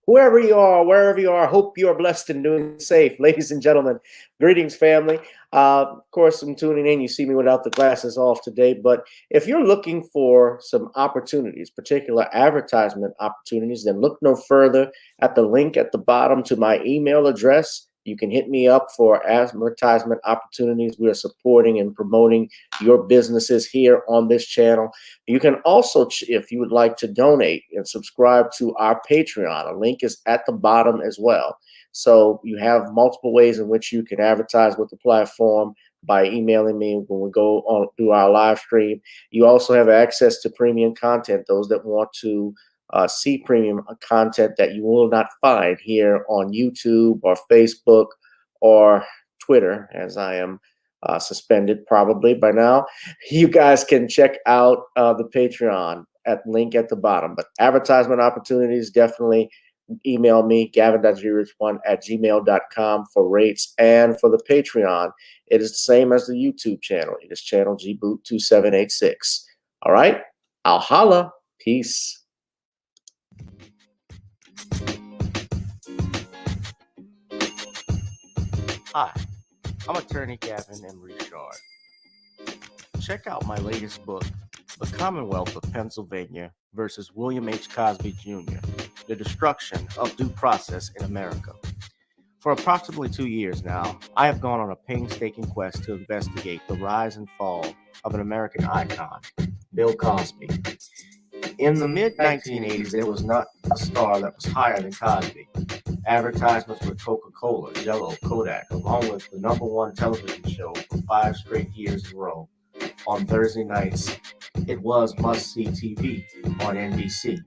Whoever you are, wherever you are, hope you are blessed and doing safe. Ladies and gentlemen, greetings, family. Of course, I'm tuning in. You see me without the glasses off today. But if you're looking for some opportunities, particular advertisement opportunities, then look no further at the link at the bottom to my email address. You can hit me up for advertisement opportunities. We are supporting and promoting your businesses here on this channel. You can also, if you would like to donate and subscribe to our Patreon, a link is at the bottom as well. So you have multiple ways in which you can advertise with the platform by emailing me when we go on through our live stream. You also have access to premium content, those that want to see premium content that you will not find here on YouTube or Facebook or Twitter, as I am suspended probably by now. You guys can check out the Patreon at link at the bottom. But advertisement opportunities, definitely email me, GavinRichardEsq@gmail.com for rates. And for the Patreon, it is the same as the YouTube channel. It is channel GBoot2786. All right, I'll holla. Peace. Hi, I'm attorney Gavin M. Richard. Check out my latest book, The Commonwealth of Pennsylvania versus William H. Cosby Jr., The Destruction of Due Process in America. For approximately 2 years now, I have gone on a painstaking quest to investigate the rise and fall of an American icon, Bill Cosby. In the mid-1980s, there was not a star that was higher than Cosby. Advertisements with Coca-Cola, Zelle, Kodak, along with the #1 television show for 5 straight years in a row. On Thursday nights, it was must-see TV on NBC.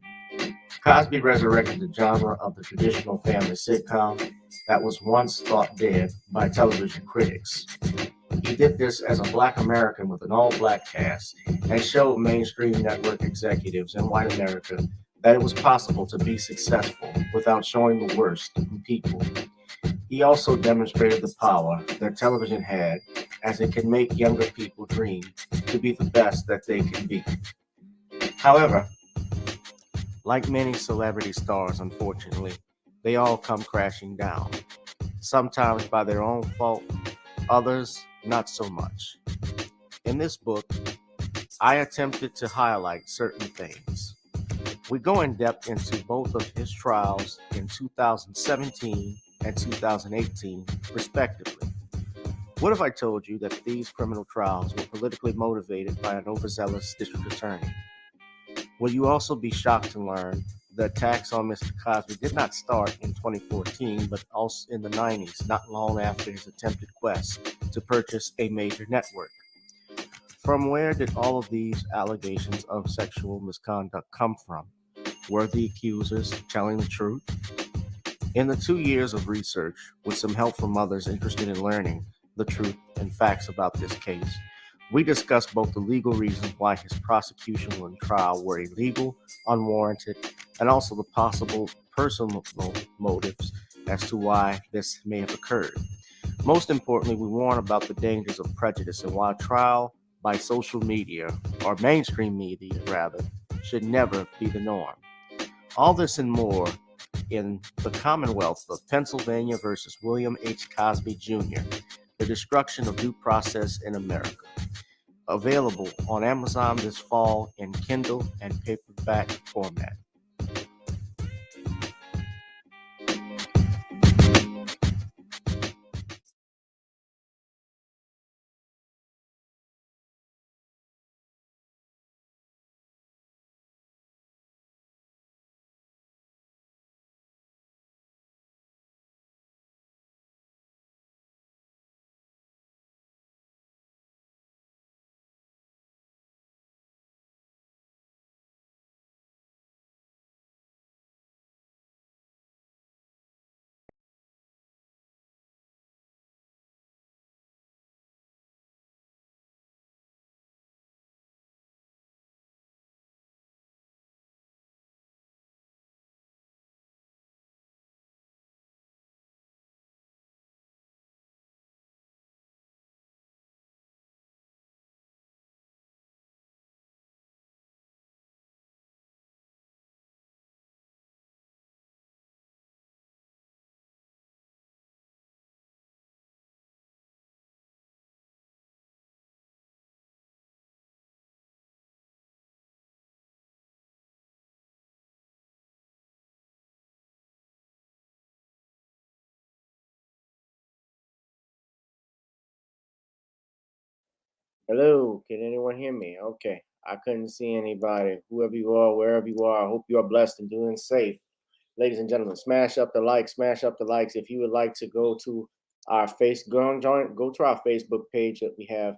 Cosby resurrected the genre of the traditional family sitcom that was once thought dead by television critics. He did this as a Black American with an all-Black cast and showed mainstream network executives in white America that it was possible to be successful without showing the worst in people. He also demonstrated the power that television had, as it can make younger people dream to be the best that they can be. However, like many celebrity stars, unfortunately, they all come crashing down, sometimes by their own fault, others not so much. In this book, I attempted to highlight certain things. We go in depth into both of his trials in 2017 and 2018, respectively. What if I told you that these criminal trials were politically motivated by an overzealous district attorney? Will you also be shocked to learn the attacks on Mr. Cosby did not start in 2014, but also in the 90s, not long after his attempted quest to purchase a major network? From where did all of these allegations of sexual misconduct come from? Were the accusers telling the truth? In the 2 years of research, with some help from others interested in learning the truth and facts about this case, we discussed both the legal reasons why his prosecution and trial were illegal, unwarranted, and also the possible personal motives as to why this may have occurred. Most importantly, we warn about the dangers of prejudice and why trial by social media, or mainstream media rather, should never be the norm. All this and more in The Commonwealth of Pennsylvania versus William H. Cosby Jr., The Destruction of Due Process in America. Available on Amazon this fall in Kindle and paperback format. Hello, can anyone hear me? Okay, I couldn't see anybody. Whoever you are, wherever you are, I hope you are blessed and doing safe. Ladies and gentlemen, smash up the likes, smash up the likes. If you would like to go to our go to our Facebook page that we have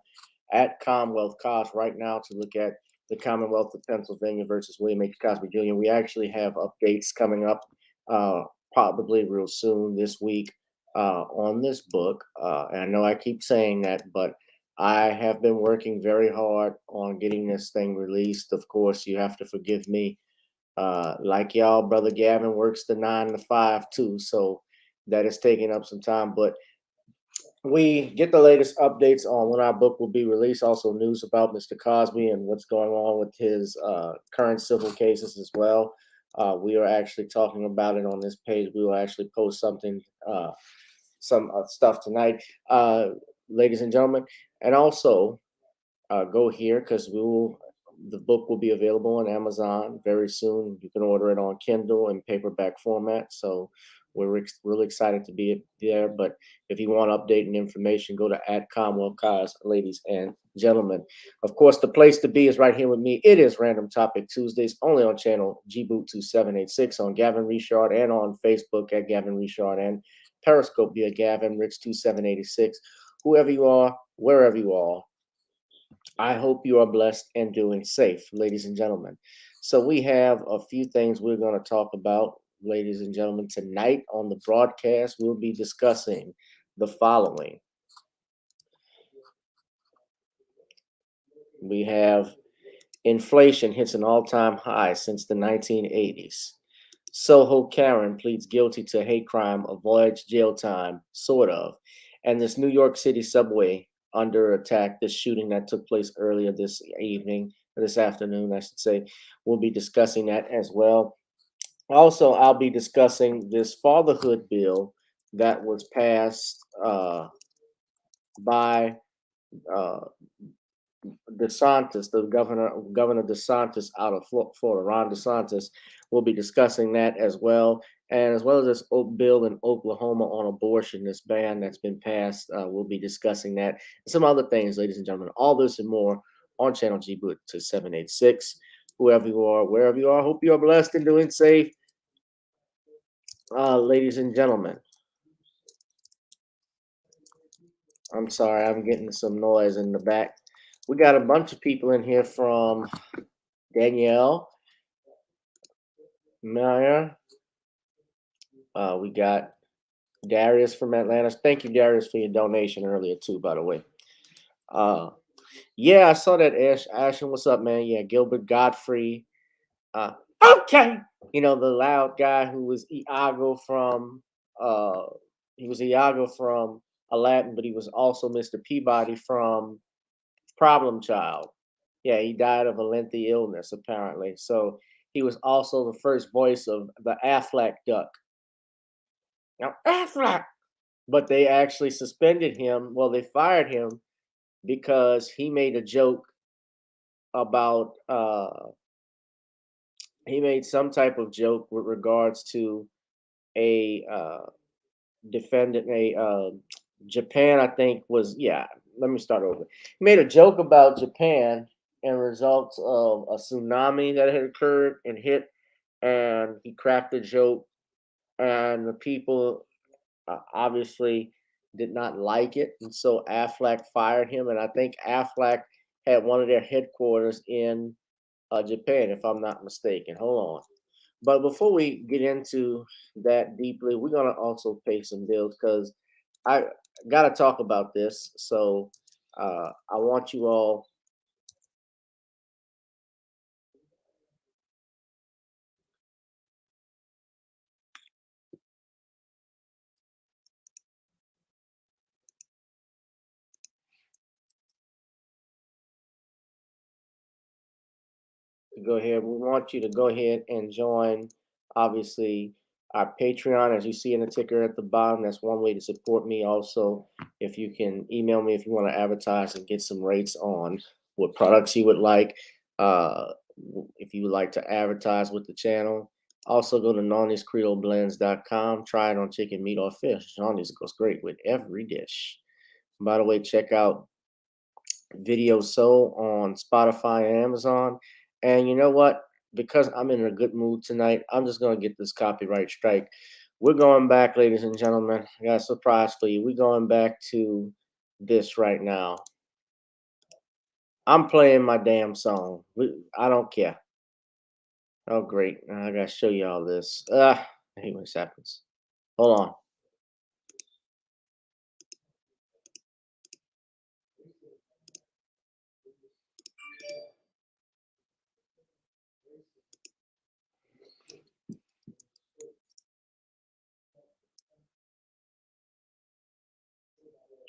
at Commonwealth Cos right now to look at the Commonwealth of Pennsylvania versus William H. Cosby Jr. We actually have updates coming up probably real soon this week on this book. And I know I keep saying that, but I have been working very hard on getting this thing released. Of course, you have to forgive me. Like y'all, brother Gavin works the 9 to 5 too, so that is taking up some time. But we get the latest updates on when our book will be released. Also, news about Mr. Cosby and what's going on with his current civil cases as well. We are actually talking about it on this page. We will actually post some stuff tonight, ladies and gentlemen, and also go here because the book will be available on Amazon very soon. You can order it on Kindle and paperback format. So we're really excited to be there. But if you want update and information, go to @CommonwealthCos, ladies and gentlemen. Of course, the place to be is right here with me. It is Random Topic Tuesdays, only on channel GBoot2786 on Gavin Richard and on Facebook at Gavin Richard and Periscope via Gavin Rich 2786. Whoever you are, wherever you are, I hope you are blessed and doing safe, ladies and gentlemen. So we have a few things we're going to talk about. ladies and gentlemen. Tonight on the broadcast, we'll be discussing the following. We have inflation hits an all-time high since the 1980s. Soho Karen pleads guilty to hate crime, avoids jail time, sort of. And this New York City subway under attack, this shooting that took place earlier this evening, or this afternoon, I should say. We'll be discussing that as well. Also, I'll be discussing this fatherhood bill that was passed by DeSantis, the Governor DeSantis out of Florida, Ron DeSantis. We'll be discussing that as well. And as well as this bill in Oklahoma on abortion, this ban that's been passed, we'll be discussing that. And some other things, ladies and gentlemen. All this and more on Channel G Boot to 786. Whoever you are, wherever you are, hope you are blessed and doing safe. Ladies and gentlemen. I'm sorry, I'm getting some noise in the back. We got a bunch of people in here from Danielle, Maya. We got Darius from Atlanta. Thank you, Darius, for your donation earlier too, by the way. Yeah, I saw that, Ashton, what's up, man? Yeah, Gilbert Godfrey. Okay. You know, the loud guy who was Iago from Aladdin, but he was also Mr. Peabody from Problem Child. Yeah, he died of a lengthy illness, apparently. So he was also the first voice of the Aflac duck. Now, Aflac! But they actually suspended him. Well, they fired him because he made a joke about, he made some type of joke with regards to a defendant, Japan, I think was, yeah, let me start over. He made a joke about Japan and results of a tsunami that had occurred and hit, and he cracked a joke, and the people obviously did not like it, and so Aflac fired him, and I think Aflac had one of their headquarters in Japan, if I'm not mistaken. Hold on. But before we get into that deeply, we're going to also pay some bills because I got to talk about this. So I want you all to go ahead. We want you to go ahead and join, obviously, our Patreon, as you see in the ticker at the bottom. That's one way to support me. Also, if you can email me if you want to advertise and get some rates on what products you would like. If you would like to advertise with the channel, also go to nonniescredoblends.com. Try it on chicken, meat, or fish. Nonnies goes great with every dish. By the way, check out Video Soul on Spotify and Amazon. And you know what? Because I'm in a good mood tonight, I'm just going to get this copyright strike. We're going back, ladies and gentlemen. I got a surprise for you. We're going back to this right now. I'm playing my damn song. I don't care. Oh, great. I got to show you all this. I hate when this happens. Hold on.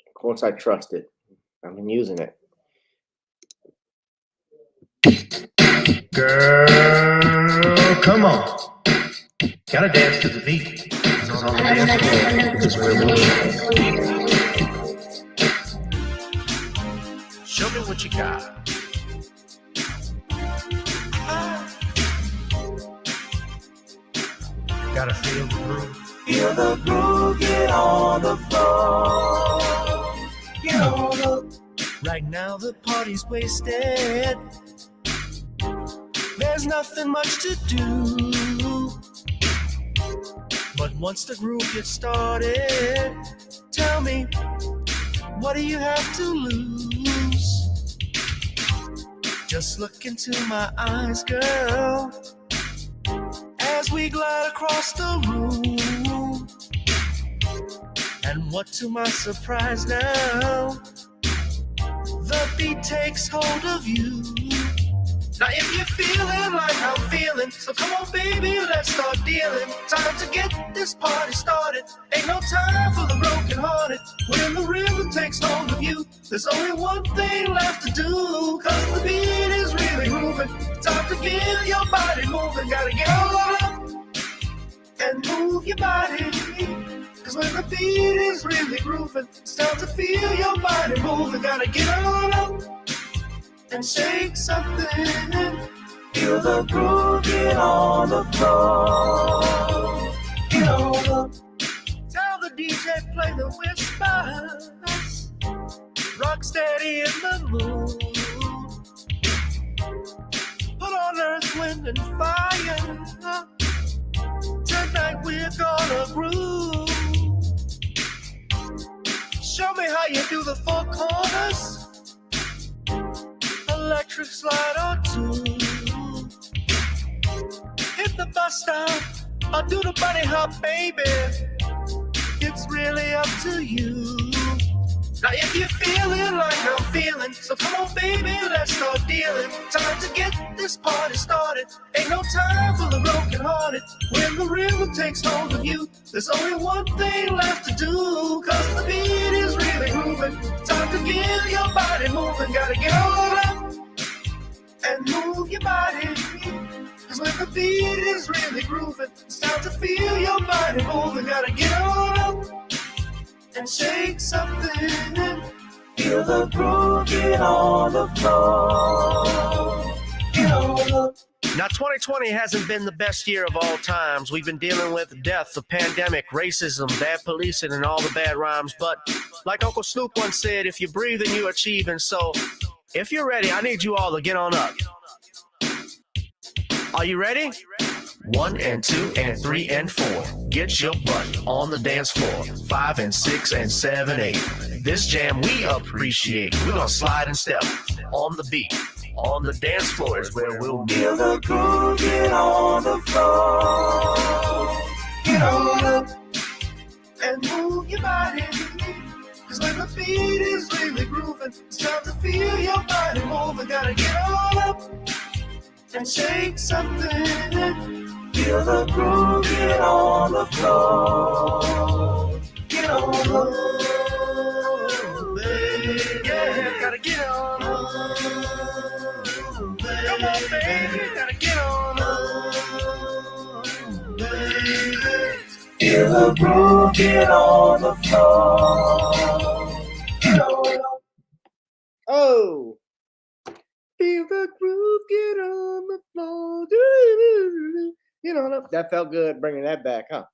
Of course, I trust it. I've been using it. Girl, come on. Gotta dance to the beat. Cause on the dance floor is where we show me what you got. Gotta feel the groove. Feel the groove, get on the floor. Get on the. Right now the party's wasted. There's nothing much to do. But once the groove gets started, tell me, what do you have to lose? Just look into my eyes, girl, as as we glide across the room. And what to my surprise now, the beat takes hold of you. Now if you're feeling like I'm feeling, so come on baby, let's start dealing. Time to get this party started. Ain't no time for the broken hearted. When the rhythm takes hold of you, there's only one thing left to do. Cause the beat is really moving. Time to get your body moving. Gotta get on up and move your body. Cause when the beat is really grooving, it's time to feel your body moving. Gotta get on up and shake something. Feel the groove, get on the floor. Get on up. Tell the DJ play the whispers. Rock steady in the mood. Put on earth, wind, and fire. Tonight we're gonna groove. Show me how you do the four corners. Electric slide or two. Hit the bus stop or do the bunny hop, baby. It's really up to you. Now if you're feeling like I'm feeling, so come on baby, let's start dealing. Time to get this party started. Ain't no time for the broken hearted. When the rhythm takes hold of you, there's only one thing left to do. Cause the beat is really moving. Time to get your body moving. Gotta get on up and move your body. Cause when the beat is really grooving, it's time to feel your body moving. Gotta get on up and shake something. Feel the groove, get on the floor. Get on up. Now 2020 hasn't been the best year of all times. We've been dealing with death, the pandemic, racism, bad policing, and all the bad rhymes. But like Uncle Snoop once said, if you breathe and you achieve. And so if you're ready, I need you all to get on up. Are you ready? 1 and 2 and 3 and 4. Get your butt on the dance floor. 5 and 6 and 7, 8. This jam we appreciate. We're gonna slide and step on the beat. On the dance floor is where we'll be. Feel the groove, get on the floor. Get on up and move your body. Cause when the beat is really grooving, it's time to feel your body moving. Gotta get on up and shake something. Feel the groove, get on the floor. Get on up, baby. Yeah, gotta get on up. Come on, baby, gotta get on up, baby. Feel the groove, get on the floor. Get on up. Oh. Feel the groove, get on the floor. You know, that felt good bringing that back, huh?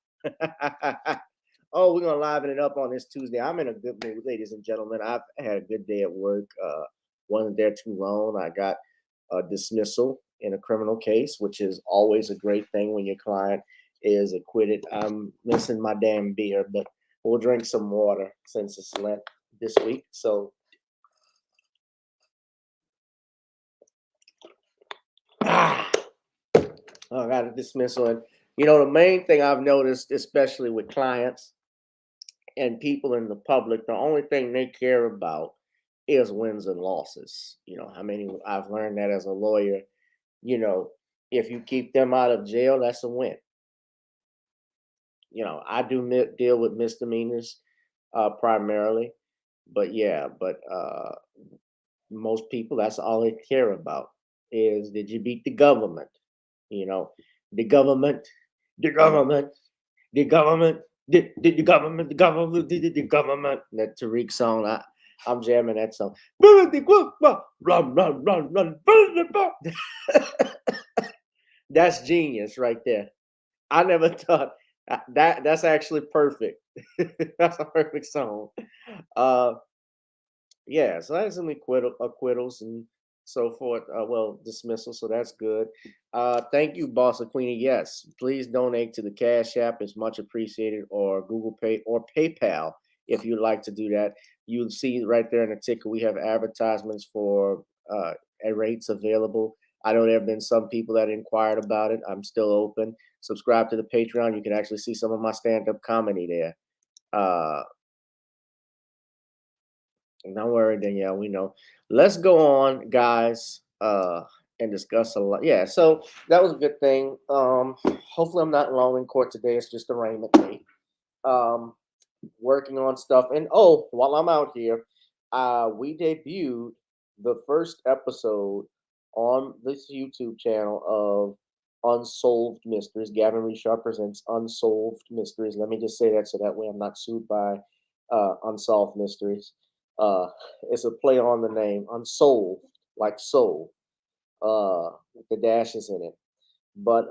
Oh, we're gonna liven it up on this Tuesday. I'm in a good mood, ladies and gentlemen. I've had a good day at work. Wasn't there too long. I got a dismissal in a criminal case, which is always a great thing when your client is acquitted. I'm missing my damn beer, but we'll drink some water since it's Lent this week. So I got a dismissal. And you know, the main thing I've noticed, especially with clients and people in the public, the only thing they care about is wins and losses. You know, how many I've learned that as a lawyer, you know, if you keep them out of jail, that's a win. You know, I do deal with misdemeanors primarily, but yeah, most people, that's all they care about is, did you beat the government? You know, the government, the government, the government, the government, the government, the government. That Tariq song, I'm jamming that song. Run, run, run, run. That's genius right there. I never thought that's actually perfect. That's a perfect song. Yeah, so that's some acquittals and so forth. Dismissal, so that's good. Thank you, Boss of Queenie. Yes, please donate to the Cash App. It's much appreciated, or Google Pay or PayPal if you'd like to do that. You'll see right there in the ticker we have advertisements for rates available. I know there have been some people that inquired about it. I'm still open. subscribe to the Patreon. You can actually see some of my stand-up comedy there. Don't worry, Danielle. We know. Let's go on, guys, and discuss a lot. Yeah, so that was a good thing. Hopefully, I'm not alone in court today. It's just arraignment day. Um, Working on stuff, and while I'm out here, we debuted the first episode on this YouTube channel of Unsolved Mysteries. Gavin Richard presents Unsolved Mysteries. Let me just say that so that way I'm not sued by Unsolved Mysteries. Uh, it's a play on the name Unsolved, like soul, with the dashes in it. But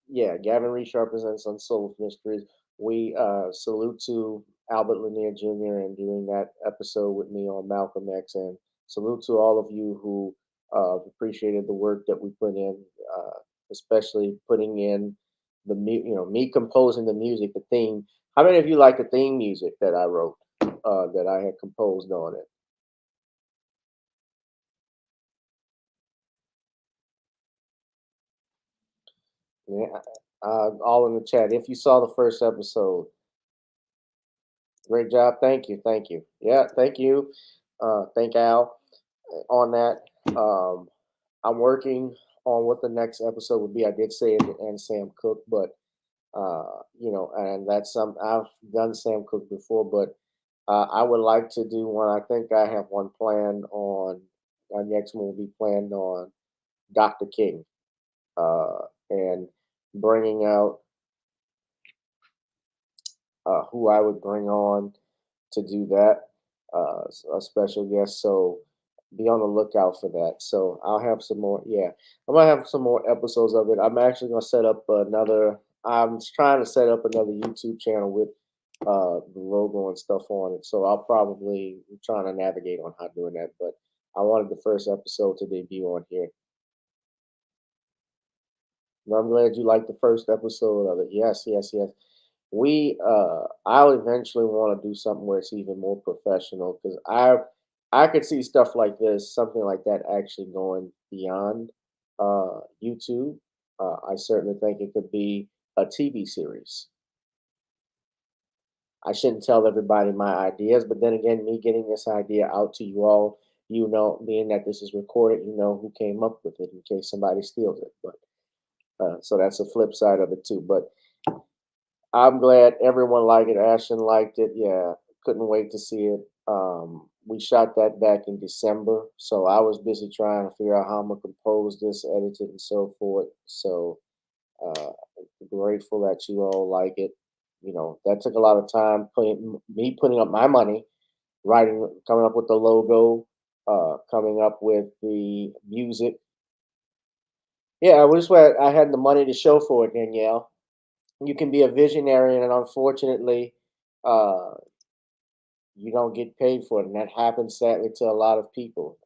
yeah, Gavin Richard presents Unsolved Mysteries. We salute to Albert Lanier Jr. and doing that episode with me on Malcolm X, and salute to all of you who appreciated the work that we put in, especially putting in me composing the music, the theme. How many of you like the theme music that I wrote, that I had composed on it? Yeah, all in the chat. If you saw the first episode, great job. Thank you. Thank you. Yeah, thank you. Thank Al on that. I'm working on what the next episode would be. I did say it and Sam Cooke, but and that's some I've done Sam Cooke before, but I would like to do one. I think I have one planned on. Our next one will be planned on Dr. King, and bringing out who I would bring on to do that, a special guest. So be on the lookout for that. So I'll have some more. Yeah, I might have some more episodes of it. I'm actually gonna set up another. I'm trying to set up another YouTube channel with the logo and stuff on it. So I'll probably I'm trying to navigate on how doing that. But I wanted the first episode to debut on here. And I'm glad you liked the first episode of it. Yes, yes, yes. I'll eventually want to do something where it's even more professional, because I could see stuff like this, something like that, actually going beyond YouTube. I certainly think it could be a TV series. I shouldn't tell everybody my ideas, but then again, me getting this idea out to you all, being that this is recorded, you know who came up with it in case somebody steals it. But so that's a flip side of it too. But I'm glad everyone liked it. Ashton liked it. Yeah, couldn't wait to see it. We shot that back in December, so I was busy trying to figure out how I'm gonna compose this, edit it, and so forth. So uh, grateful that you all like it. That took a lot of time, putting up my money, writing, coming up with the logo, coming up with the music. Yeah, I wish I had the money to show for it, Danielle. You can be a visionary, and unfortunately, uh, you don't get paid for it, and that happens sadly to a lot of people.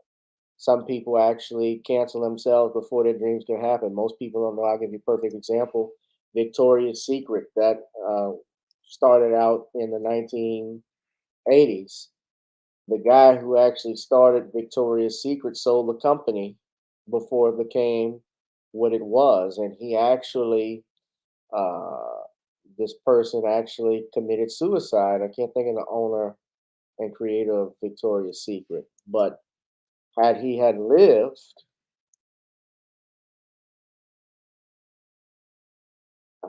Some people actually cancel themselves before their dreams can happen. Most people don't know. I'll give you a perfect example. Victoria's Secret, that started out in the 1980s. The guy who actually started Victoria's Secret sold the company before it became what it was, and he actually uh, this person actually committed suicide. I can't think of the owner and creator of Victoria's Secret, but had he had lived,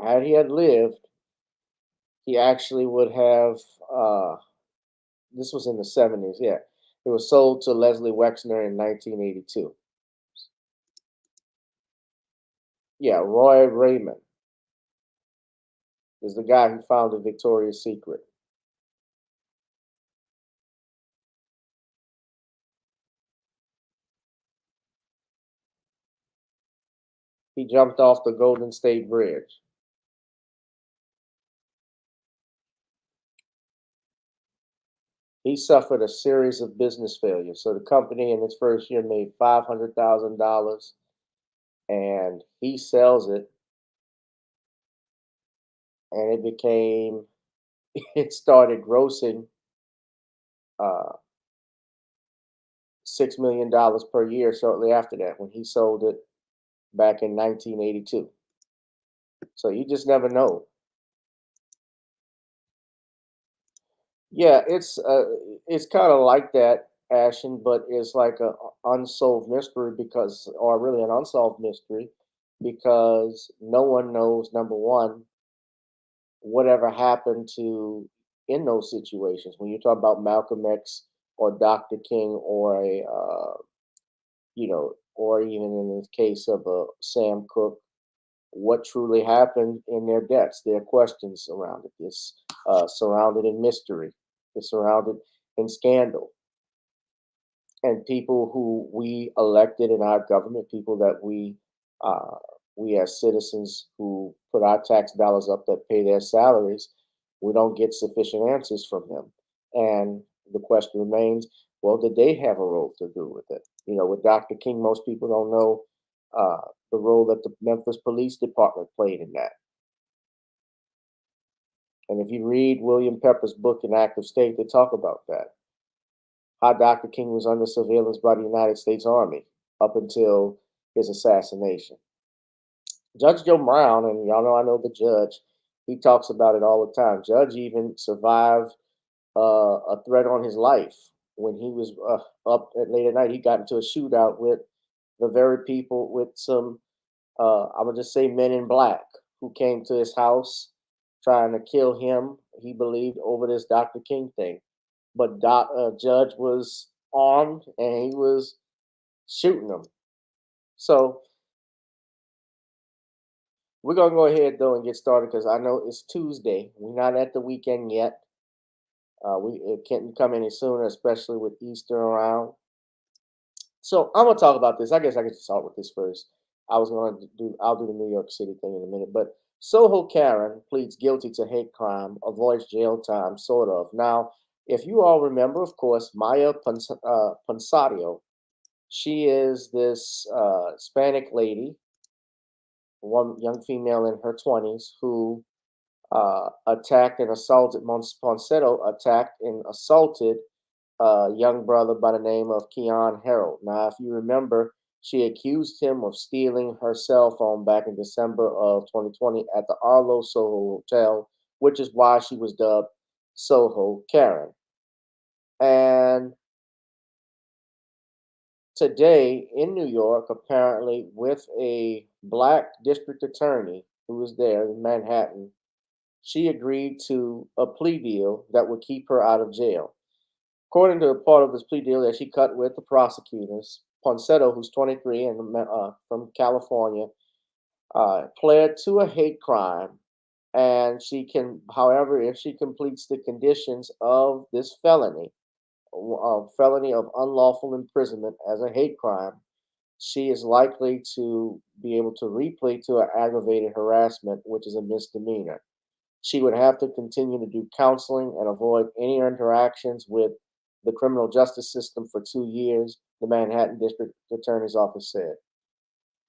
had he had lived, he actually would have. This was in the 70s. Yeah, it was sold to Leslie Wexner in 1982. Yeah, Roy Raymond is the guy who founded Victoria's Secret. He jumped off the Golden State Bridge. He suffered a series of business failures. So the company in its first year made $500,000, and he sells it, and it started grossing uh, $6 million per year shortly after that when he sold it back in 1982. So you just never know. Yeah, it's kind of like that, Ashen, but it's like a unsolved mystery because, or really an unsolved mystery, because no one knows, number one, whatever happened to in those situations. When you talk about Malcolm X or Dr. King or or even in the case of Sam Cooke, what truly happened in their deaths? There are questions around it. It's surrounded in mystery. It's surrounded in scandal. And people who we elected in our government, people that uh, we as citizens who put our tax dollars up that pay their salaries, we don't get sufficient answers from them. And the question remains, well, did they have a role to do with it? With Dr. King, most people don't know the role that the Memphis Police Department played in that. And if you read William Pepper's book, An Act of State, they talk about that. How Dr. King was under surveillance by the United States Army up until his assassination. Judge Joe Brown, and y'all know I know the judge, he talks about it all the time. Judge even survived a threat on his life when he was up at late at night. He got into a shootout with the very people, with some, I'm going to just say men in black, who came to his house trying to kill him, he believed, over this Dr. King thing. But Judge was armed and he was shooting them. So we're gonna go ahead though and get started because I know it's Tuesday. We're not at the weekend yet. It can't come any sooner, especially with Easter around. So I'm gonna talk about this. I guess I could start with this first. I'll do the New York City thing in a minute. But Soho Karen pleads guilty to hate crime, avoids jail time, sort of. Now, if you all remember, of course, Maya Ponsario, she is this Hispanic lady, one young female in her 20s, who attacked and assaulted, Ponsetto attacked and assaulted a young brother by the name of Keon Harold. Now, if you remember, she accused him of stealing her cell phone back in December of 2020 at the Arlo Soho Hotel, which is why she was dubbed Soho Karen. And today in New York, apparently, with a black district attorney who was there in Manhattan, she agreed to a plea deal that would keep her out of jail. According to a part of this plea deal that she cut with the prosecutors, Ponsetto, who's 23 and from California, pled to a hate crime, and she can, however, if she completes the conditions of this felony of unlawful imprisonment as a hate crime, she is likely to be able to replete to an aggravated harassment, which is a misdemeanor. She would have to continue to do counseling and avoid any interactions with the criminal justice system for 2 years, the Manhattan District Attorney's Office said.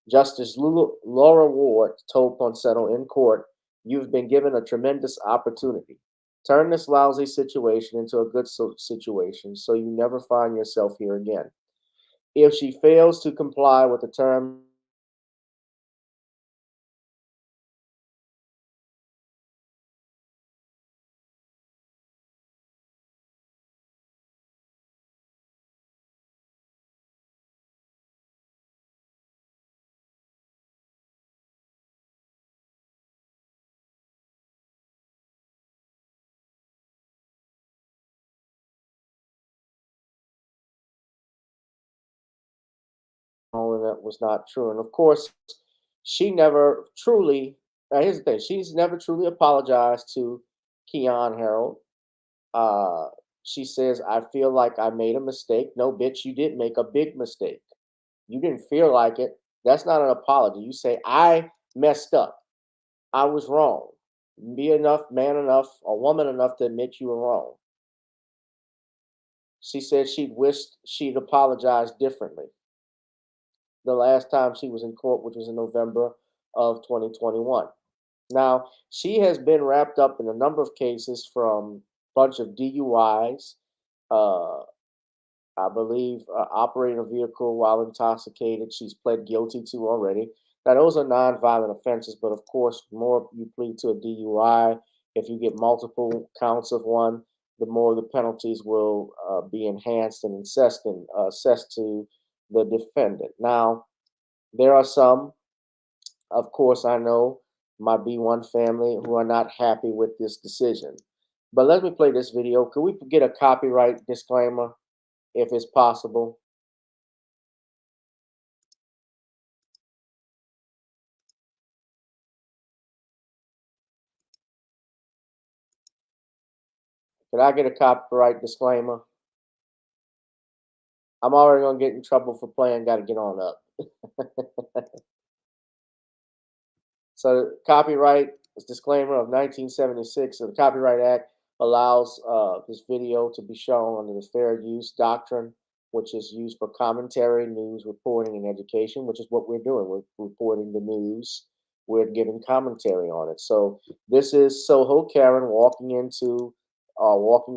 Justice Laura Ward told Ponsetto in court, "You've been given a tremendous opportunity. Turn this lousy situation into a good situation so you never find yourself here again. If she fails to comply with the terms all of that was not true." And of course, she never truly, now here's the thing, she's never truly apologized to Keon Harold. Uh, she says, "I feel like I made a mistake." No, bitch, you did make a big mistake. You didn't feel like it. That's not an apology. You say, "I messed up. I was wrong." Be enough, man enough, or woman enough to admit you were wrong. She said she'd wished she'd apologized differently the last time she was in court, which was in November of 2021. Now, she has been wrapped up in a number of cases, from a bunch of DUIs, uh, I believe operating a vehicle while intoxicated, she's pled guilty to already. Now, those are nonviolent offenses, but of course, the more you plead to a DUI, if you get multiple counts of one, the more the penalties will be enhanced and assessed to the defendant. Now, there are some, of course, I know my B1 family who are not happy with this decision. But let me play this video. Could we get a copyright disclaimer if it's possible? Could I get a copyright disclaimer? I'm already gonna get in trouble for playing Gotta Get On Up. So copyright disclaimer of 1976. So the Copyright Act allows this video to be shown under the fair use doctrine, which is used for commentary, news reporting, and education, which is what we're doing. We're reporting the news. We're giving commentary on it. So this is Soho Karen walking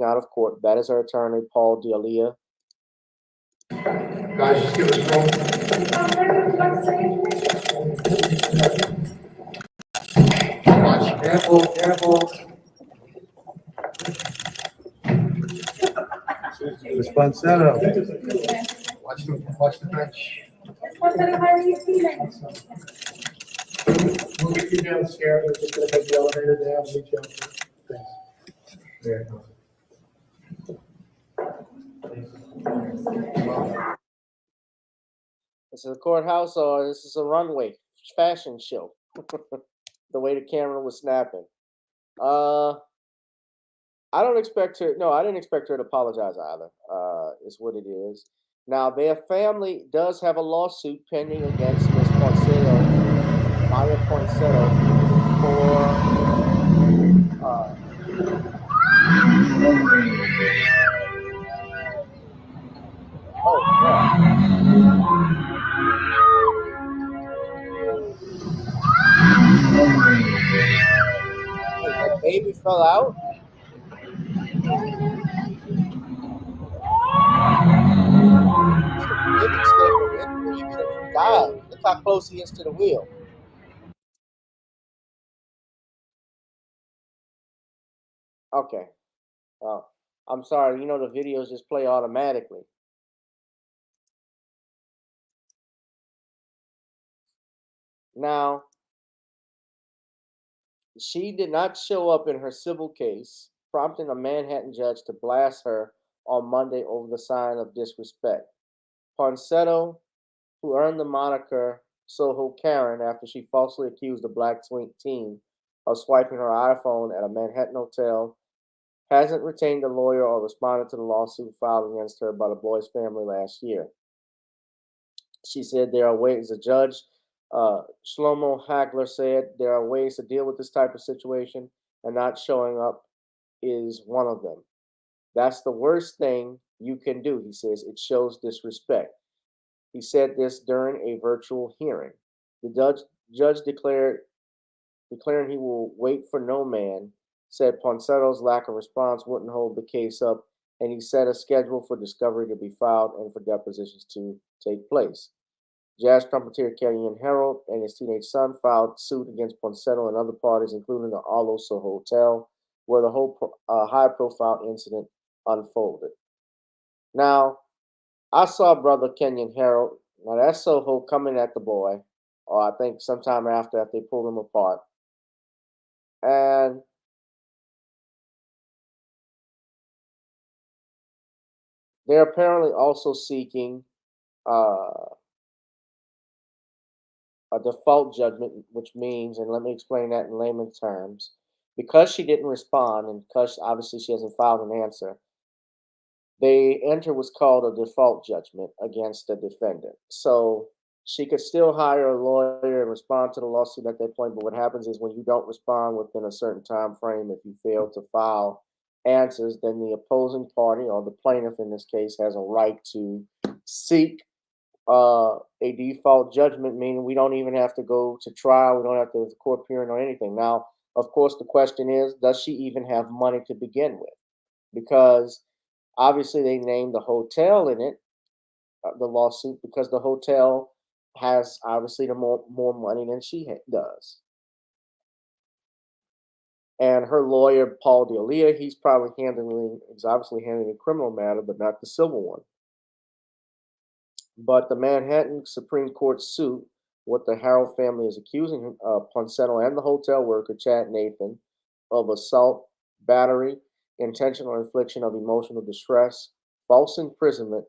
out of court. That is her attorney, Paul D'Elia. Guys, just give us room. Watch, careful, careful. Miss Ponsetto. Watch the bench. How are you feeling? We'll get you downstairs. We're just gonna take the elevator down. Meet you up there. Thanks. There you go. This is a courthouse or this is a runway fashion show. The way the camera was snapping. I don't expect her. No, I didn't expect her to apologize either. Is what it is. Now, their family does have a lawsuit pending against Ms. Maya Ponsetto, for oh, yeah. Wait, that baby fell out? He didn't escape an injury. He could have died. Look how close he is to the wheel. Okay. I'm sorry. You know the videos just play automatically. Now, she did not show up in her civil case, prompting a Manhattan judge to blast her on Monday over the sign of disrespect. Ponsetto, who earned the moniker Soho Karen after she falsely accused a black teen of swiping her iPhone at a Manhattan hotel, hasn't retained a lawyer or responded to the lawsuit filed against her by the boy's family last year. She said there are ways, the judge, Shlomo Hagler, said there are ways to deal with this type of situation, and not showing up is one of them. That's the worst thing you can do, he says. It shows disrespect. He said this during a virtual hearing. The judge declaring he will wait for no man, said Ponsetto's lack of response wouldn't hold the case up, and he set a schedule for discovery to be filed and for depositions to take place. Jazz trumpeter Kenyon Harold and his teenage son filed suit against Ponsetto and other parties, including the Aloso Hotel, where the whole high-profile incident unfolded. Now, I saw brother Kenyon Harold. Now, that's Soho coming at the boy, or I think sometime after they pulled him apart. And they're apparently also seeking a default judgment, which means, and let me explain that in layman's terms, because she didn't respond and because obviously she hasn't filed an answer, they enter what's called a default judgment against the defendant. So she could still hire a lawyer and respond to the lawsuit at that point. But what happens is when you don't respond within a certain time frame, if you fail to file answers, then the opposing party, or the plaintiff in this case, has a right to seek a default judgment, meaning we don't even have to go to trial. We don't have to court hearing or anything. Now, of course, the question is, does she even have money to begin with? Because obviously they named the hotel in it, the lawsuit, because the hotel has obviously the more money than she does. And her lawyer, Paul D'Elia, he's obviously handling the criminal matter, but not the civil one. But the Manhattan Supreme Court suit, what the Harold family is accusing Ponsetto and the hotel worker, Chad Nathan, of assault, battery, intentional infliction of emotional distress, false imprisonment,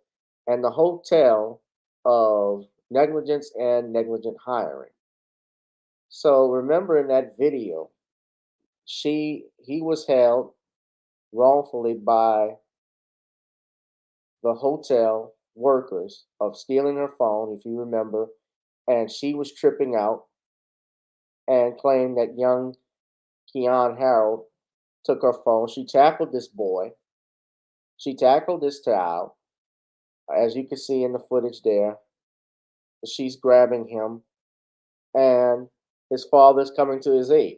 and the hotel of negligence and negligent hiring. So remember in that video, he was held wrongfully by the hotel workers of stealing her phone, if you remember, and she was tripping out and claimed that young Keon Harold took her phone. She tackled this boy. She tackled this child, as you can see in the footage there. She's grabbing him, and his father's coming to his aid.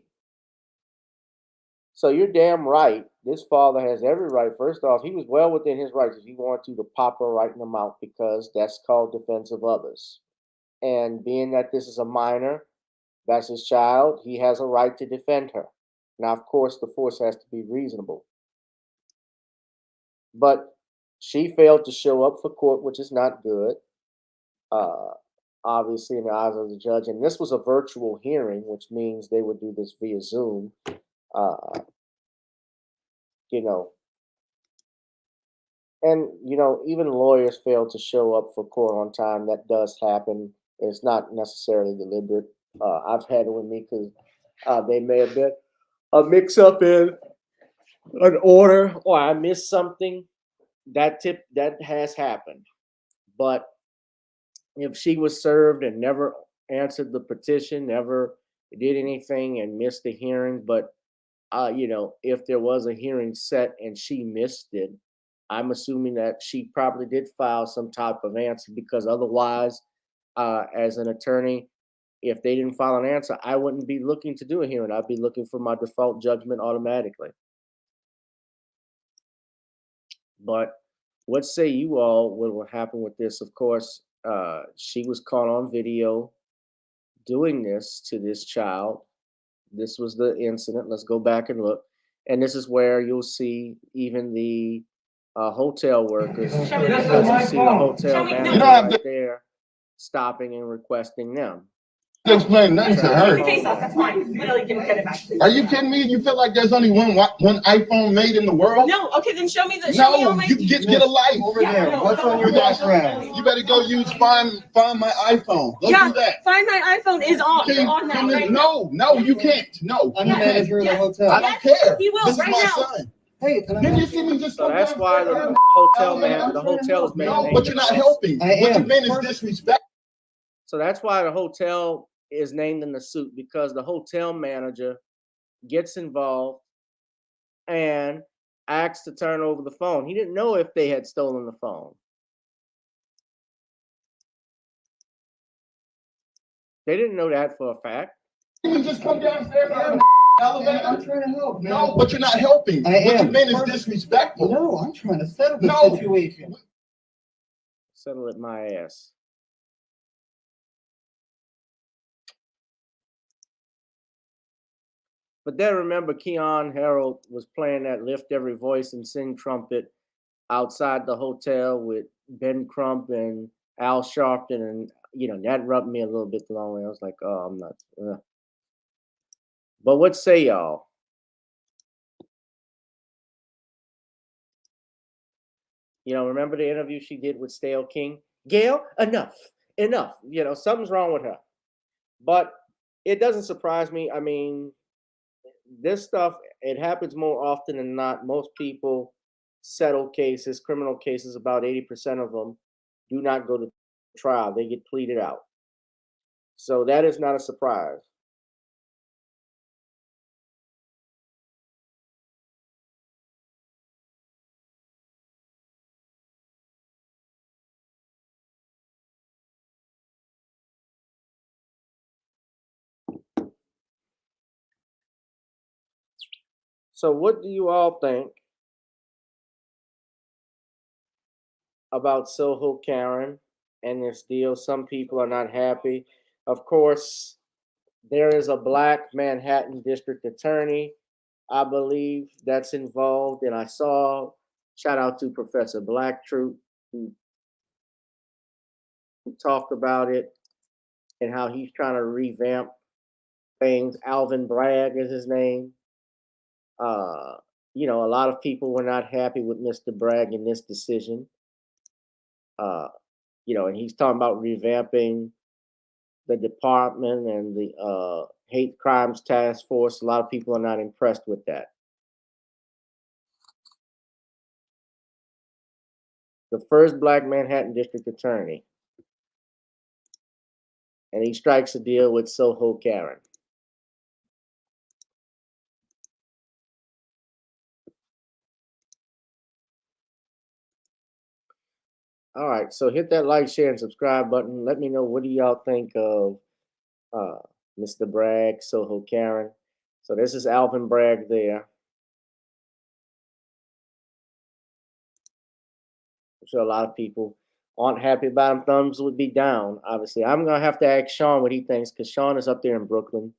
So you're damn right. This father has every right. First off, he was well within his rights if he wanted to pop her right in the mouth, because that's called defense of others. And being that this is a minor, that's his child, he has a right to defend her. Now, of course, the force has to be reasonable. But she failed to show up for court, which is not good, obviously, in the eyes of the judge. And this was a virtual hearing, which means they would do this via Zoom. And even lawyers fail to show up for court on time. That does happen. It's not necessarily deliberate. I've had it with me because they may have been a mix-up in an order, or I missed something. That has happened. But if she was served and never answered the petition, never did anything, and missed the hearing, but if there was a hearing set and she missed it, I'm assuming that she probably did file some type of answer, because otherwise, as an attorney, if they didn't file an answer, I wouldn't be looking to do a hearing. I'd be looking for my default judgment automatically. But what say you all what will happen with this? Of course, she was caught on video doing this to this child. This was the incident. Let's go back and look. And this is where you'll see even the hotel workers. You see the hotel manager right there stopping and requesting them. Explain nothing to her. That's fine. Literally can get it back. Are you kidding me? You feel like there's only one iPhone made in the world? No, okay, then show me the. No, you get a life Over there. What's on your background? You better go use find my iPhone. Go do that. Find My iPhone is on. You're on that right now. No, you can't. No, I'm the manager of the hotel. I don't care. He will This is right my now. son. Hey, Did you see me just? So that's why the hotel is No, but you're not helping. I What am. you mean is disrespect. So that's why the hotel is named in the suit, because the hotel manager gets involved and asks to turn over the phone. He didn't know if they had stolen the phone. They didn't know that for a fact. You just come downstairs out of the elevator. I'm trying to help, man. No, but you're not helping. I What am. you mean is disrespectful. No, I'm trying to settle the No. situation. Settle it my ass. But then remember, Keon Harold was playing that Lift Every Voice and Sing trumpet outside the hotel with Ben Crump and Al Sharpton, and that rubbed me a little bit the wrong way. I was like, oh, I'm not. But what say y'all? Remember the interview she did with Stale King? Gail, enough. Something's wrong with her. But it doesn't surprise me. I mean, this stuff, it happens more often than not. Most people settle cases, criminal cases, about 80% of them do not go to trial. They get pleaded out. So that is not a surprise. So what do you all think about Soho Karen in this deal. Some people are not happy. Of course, there is a black Manhattan district attorney, I believe, that's involved. And I saw, shout out to Professor Blacktroop, who talked about it and how he's trying to revamp things. Alvin Bragg is his name. Uh, a lot of people were not happy with Mr. Bragg in this decision. Uh, and he's talking about revamping the department and the hate crimes task force. A lot of people are not impressed with that. The first black Manhattan district attorney. And he strikes a deal with Soho Karen. All right, so hit that like, share, and subscribe button. Let me know, what do y'all think of Mr. Bragg, Soho Karen. So this is Alvin Bragg there. I'm sure a lot of people aren't happy about him. Thumbs would be down, obviously. I'm going to have to ask Sean what he thinks, because Sean is up there in Brooklyn,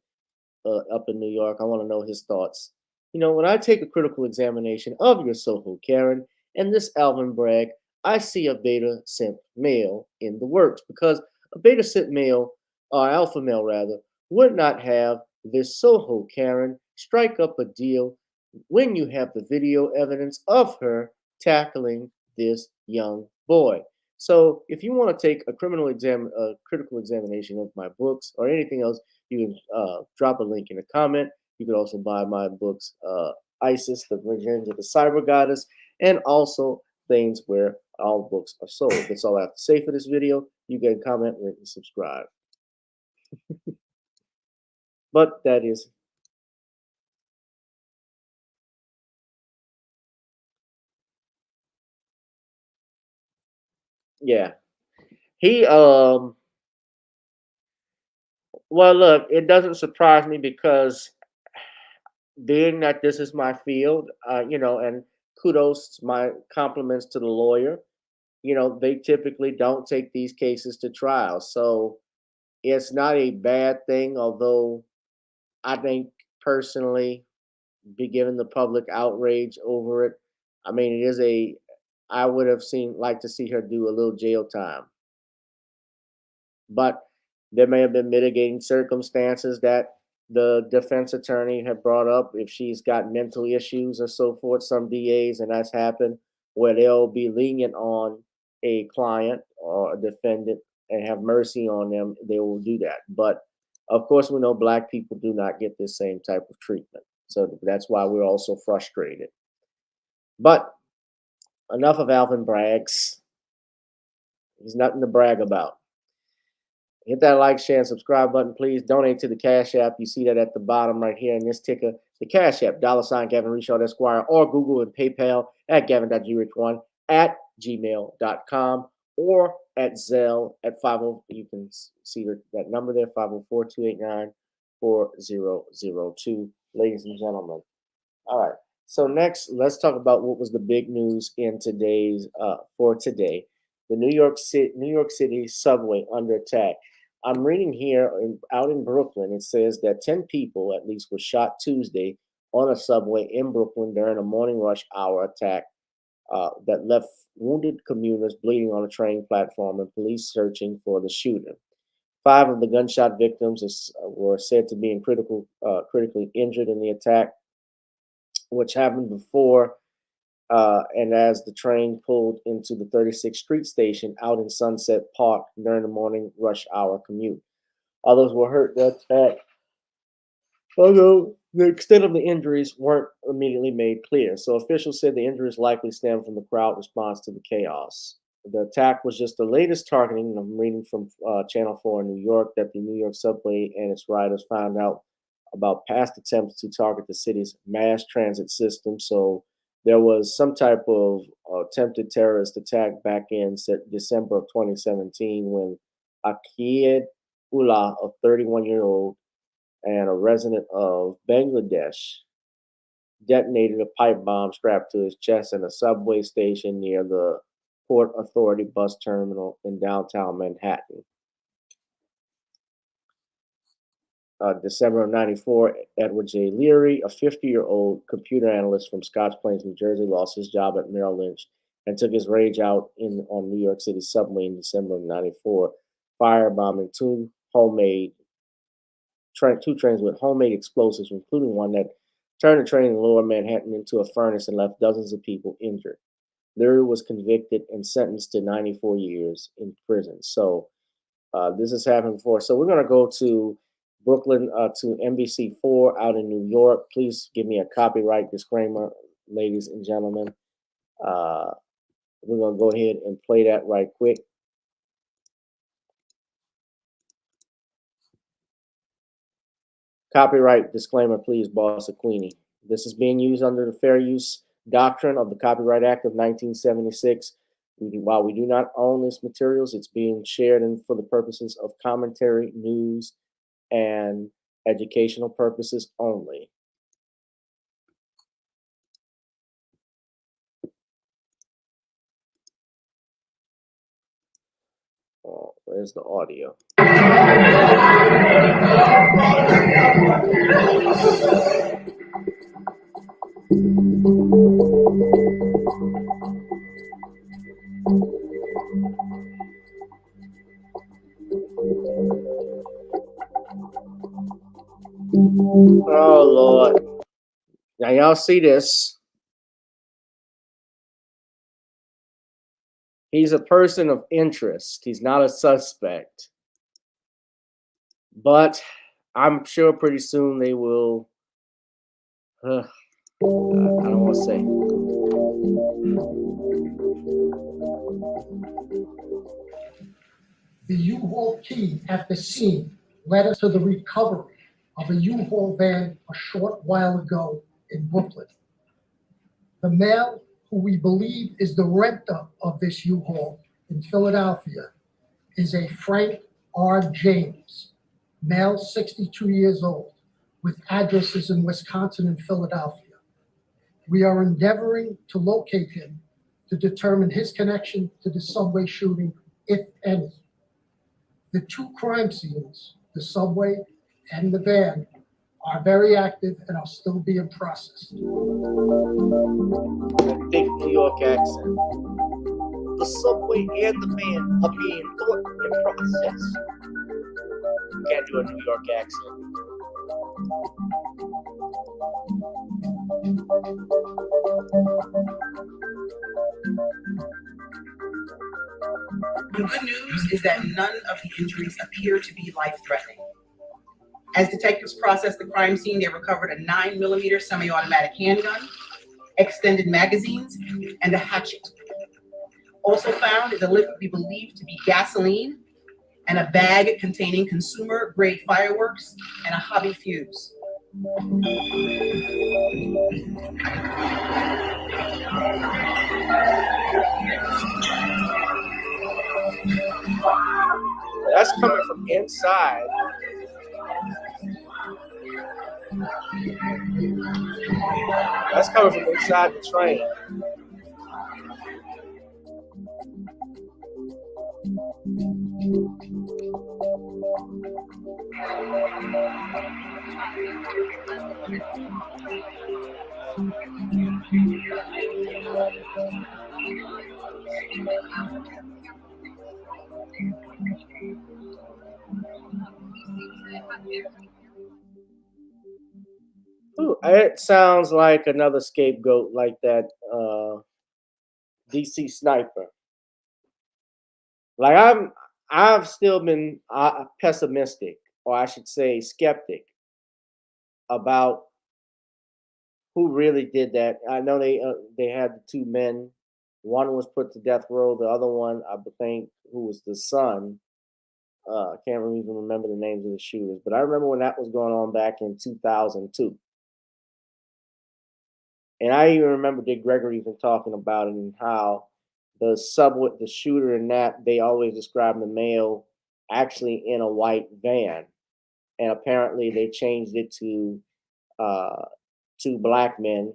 up in New York. I want to know his thoughts. When I take a critical examination of your Soho Karen and this Alvin Bragg, I see a beta simp male in the works, because a beta simp male, or alpha male rather, would not have this Soho Karen strike up a deal when you have the video evidence of her tackling this young boy. So if you want to take a critical examination of my books or anything else, you can drop a link in the comment. You could also buy my books, ISIS, The Revenge of the Cyber Goddess, and also things where all books are sold. That's all I have to say for this video. You can comment, rate, and subscribe. But that is yeah. He well, look, it doesn't surprise me, because being that this is my field, and kudos, my compliments to the lawyer, they typically don't take these cases to trial. So it's not a bad thing, although I think personally, be given the public outrage over it. I mean, I would have liked to see her do a little jail time. But there may have been mitigating circumstances that the defense attorney had brought up, if she's got mental issues or so forth. Some DAs, and that's happened, where they'll be lenient on a client or a defendant and have mercy on them. They will do that. But of course, we know black people do not get this same type of treatment. So that's why we're also frustrated. But enough of Alvin Bragg's. He's nothing to brag about. Hit that like, share, and subscribe button. Please donate to the Cash App. You see that at the bottom right here in this ticker. The Cash App, $ GavinRichardEsq, or Google and PayPal at Gavin.grich1 at gmail.com, or at Zelle at 50. You can see that number there, 504-289-4002. Ladies and gentlemen. All right. So next, let's talk about what was the big news in for today. The New York City subway under attack. I'm reading here out in Brooklyn. It says that 10 people at least were shot Tuesday on a subway in Brooklyn during a morning rush hour attack that left wounded commuters bleeding on a train platform and police searching for the shooter. 5 of the gunshot victims were said to be critically injured in the attack, which happened before and as the train pulled into the 36th Street station out in Sunset Park during the morning rush hour commute. Others were hurt in the attack, although the extent of the injuries weren't immediately made clear. So officials said the injuries likely stemmed from the crowd response to the chaos. The attack was just the latest targeting. I'm reading from Channel 4 in New York that the New York subway and its riders found out about past attempts to target the city's mass transit system. So there was some type of attempted terrorist attack back in December of 2017 when Akid Ullah, a 31-year-old and a resident of Bangladesh, detonated a pipe bomb strapped to his chest in a subway station near the Port Authority bus terminal in downtown Manhattan. December of 94, Edward J. Leary, a 50-year-old computer analyst from Scotch Plains, New Jersey, lost his job at Merrill Lynch and took his rage out on New York City subway in December of 94, firebombing two trains with homemade explosives, including one that turned a train in lower Manhattan into a furnace and left dozens of people injured. Leary was convicted and sentenced to 94 years in prison. So this has happened before. So we're going to go to Brooklyn, to NBC4 out in New York. Please give me a copyright disclaimer, ladies and gentlemen. We're going to go ahead and play that right quick. Copyright disclaimer, please, Boss Queenie. This is being used under the fair use doctrine of the Copyright Act of 1976. While we do not own this materials, it's being shared for the purposes of commentary, news, and educational purposes only. Oh, where's the audio? Oh, Lord. Now, y'all see this. He's a person of interest. He's not a suspect. But I'm sure pretty soon they will. I don't want to say. The U-Haul key at the scene led us to the recovery of a U-Haul van a short while ago in Brooklyn. The male, who we believe is the renter of this U-Haul in Philadelphia, is a Frank R. James, male, 62 years old, with addresses in Wisconsin and Philadelphia. We are endeavoring to locate him to determine his connection to the subway shooting, if any. The two crime scenes, the subway and the van, are very active and are still being processed. Thick New York accent. The subway and the van are being thought and processed. You can't do a New York accent. The good news is that none of the injuries appear to be life-threatening. As detectives processed the crime scene, they recovered a 9mm semi-automatic handgun, extended magazines, and a hatchet. Also found is a liquid we believe to be gasoline and a bag containing consumer-grade fireworks and a hobby fuse. That's coming from inside. That's coming from inside the train. Ooh, it sounds like another scapegoat, like that DC sniper. Like I've still been pessimistic, or I should say skeptic, about who really did that. I know they had the two men. One was put to death row. The other one, I think, who was the son. I can't even remember the names of the shooters, but I remember when that was going on back in 2002. And I even remember Dick Gregory even talking about it and how the shooter in that, they always describe the male actually in a white van. And apparently they changed it to two black men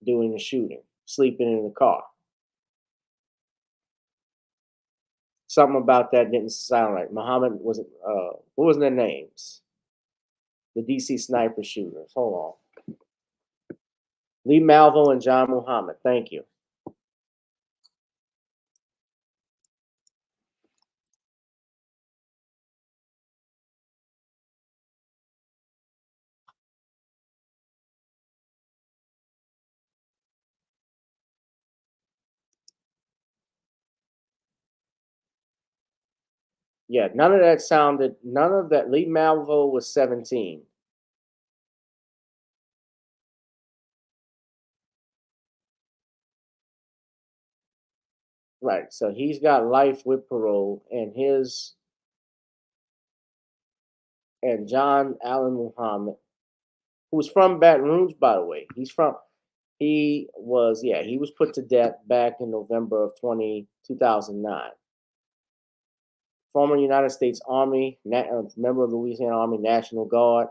doing the shooting, sleeping in the car. Something about that didn't sound right. Muhammad wasn't. What was their names? The DC sniper shooters. Hold on. Lee Malvo and John Muhammad. Thank you. Yeah, none of that sounded. None of that. Lee Malvo was 17. Right. So he's got life with parole, and John Allen Muhammad, who's from Baton Rouge, by the way. He was put to death back in November of 2009. Former United States Army, member of the Louisiana Army National Guard.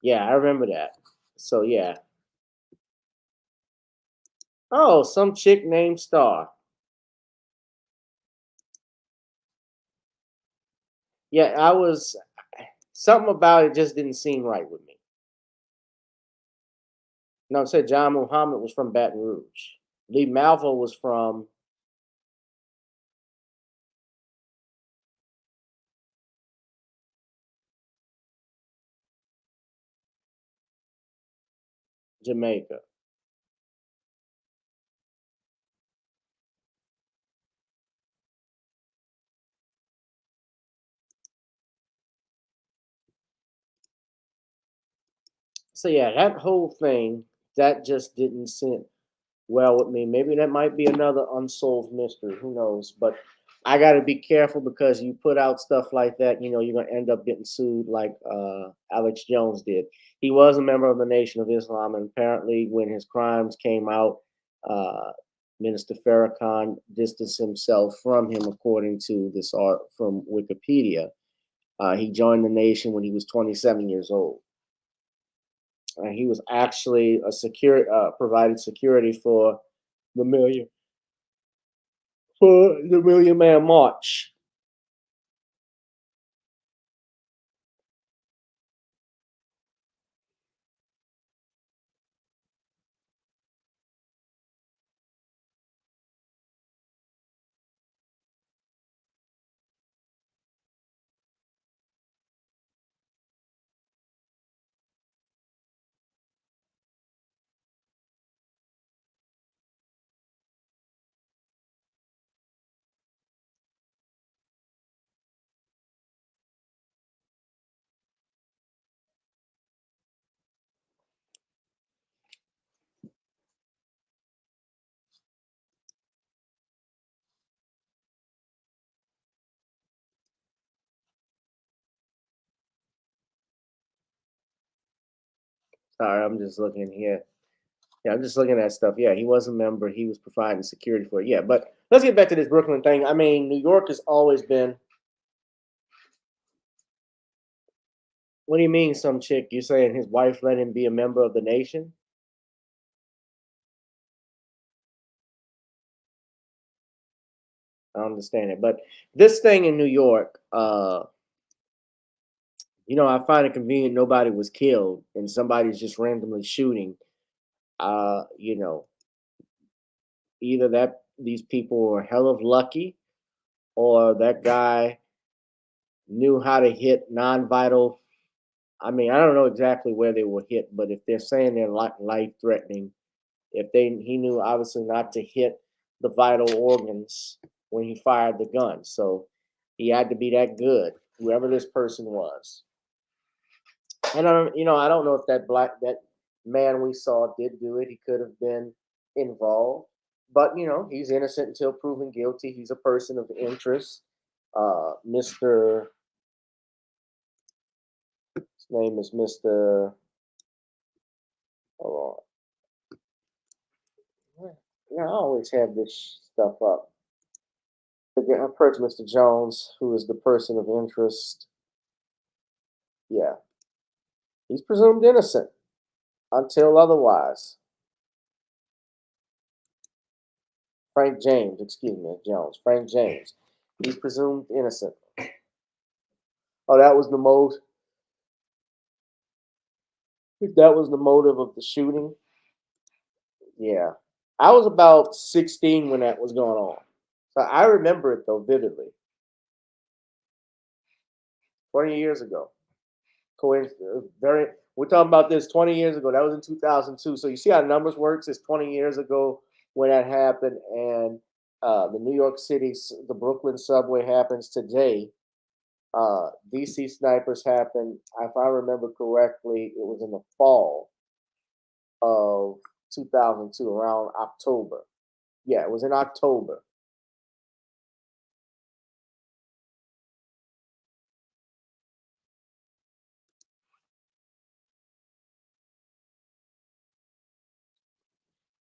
Yeah, I remember that. So yeah. Oh, some chick named Star. Yeah, something about it just didn't seem right with me. No, I said John Muhammad was from Baton Rouge. Lee Malvo was from Jamaica. So yeah, that whole thing, that just didn't sit well with me. Maybe that might be another unsolved mystery. Who knows? But I got to be careful because you put out stuff like that, you're going to end up getting sued like Alex Jones did. He was a member of the Nation of Islam, and apparently when his crimes came out, Minister Farrakhan distanced himself from him, according to this art from Wikipedia. He joined the Nation when he was 27 years old. He was actually provided security for the Million Man March. Sorry, I'm just looking here. Yeah, I'm just looking at stuff. Yeah, he was a member. He was providing security for it. Yeah, but let's get back to this Brooklyn thing. I mean, New York has always been. What do you mean, some chick? You saying his wife let him be a member of the Nation? I don't understand it. But this thing in New York, I find it convenient nobody was killed and somebody's just randomly shooting. Either that these people were hell of lucky, or that guy knew how to hit non-vital. I mean, I don't know exactly where they were hit, but if they're saying they're life-threatening, he knew obviously not to hit the vital organs when he fired the gun. So he had to be that good, whoever this person was. And I don't know if that man we saw did do it. He could have been involved, but he's innocent until proven guilty. He's a person of interest. His name is Mr. Hold on. Yeah, I always have this stuff up. The person, Mr. Jones, who is the person of interest. Yeah, he's presumed innocent until otherwise. Frank James, excuse me, Jones. Frank James. He's presumed innocent. Oh, that was the motive. That was the motive of the shooting. Yeah. I was about 16 when that was going on. So I remember it though vividly. 20 years ago. Coincidence. We're talking about this 20 years ago. That was in 2002. So you see how numbers works? It's 20 years ago when that happened, and the New York City, the Brooklyn subway happens today. DC snipers happened, if I remember correctly, it was in the fall of 2002, around October. Yeah, it was in October.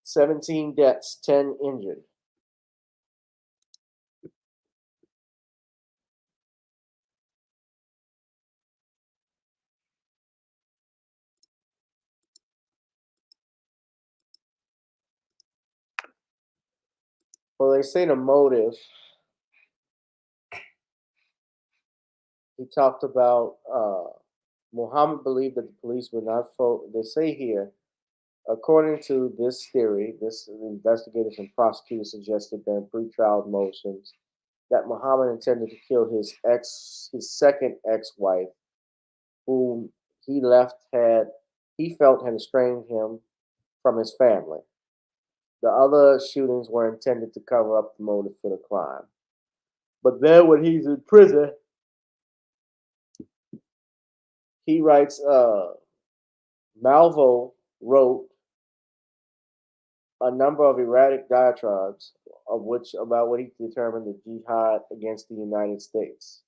"17 deaths, 10 injured." Well, they say the motive. He talked about Muhammad believed that the police would not they say here, according to this theory, this investigators and prosecutors suggested that in pretrial motions that Muhammad intended to kill his second ex-wife, whom he felt had estranged him from his family. The other shootings were intended to cover up the motive for the crime. But then when he's in prison, he writes, Malvo wrote a number of erratic diatribes about what he determined the jihad against the United States.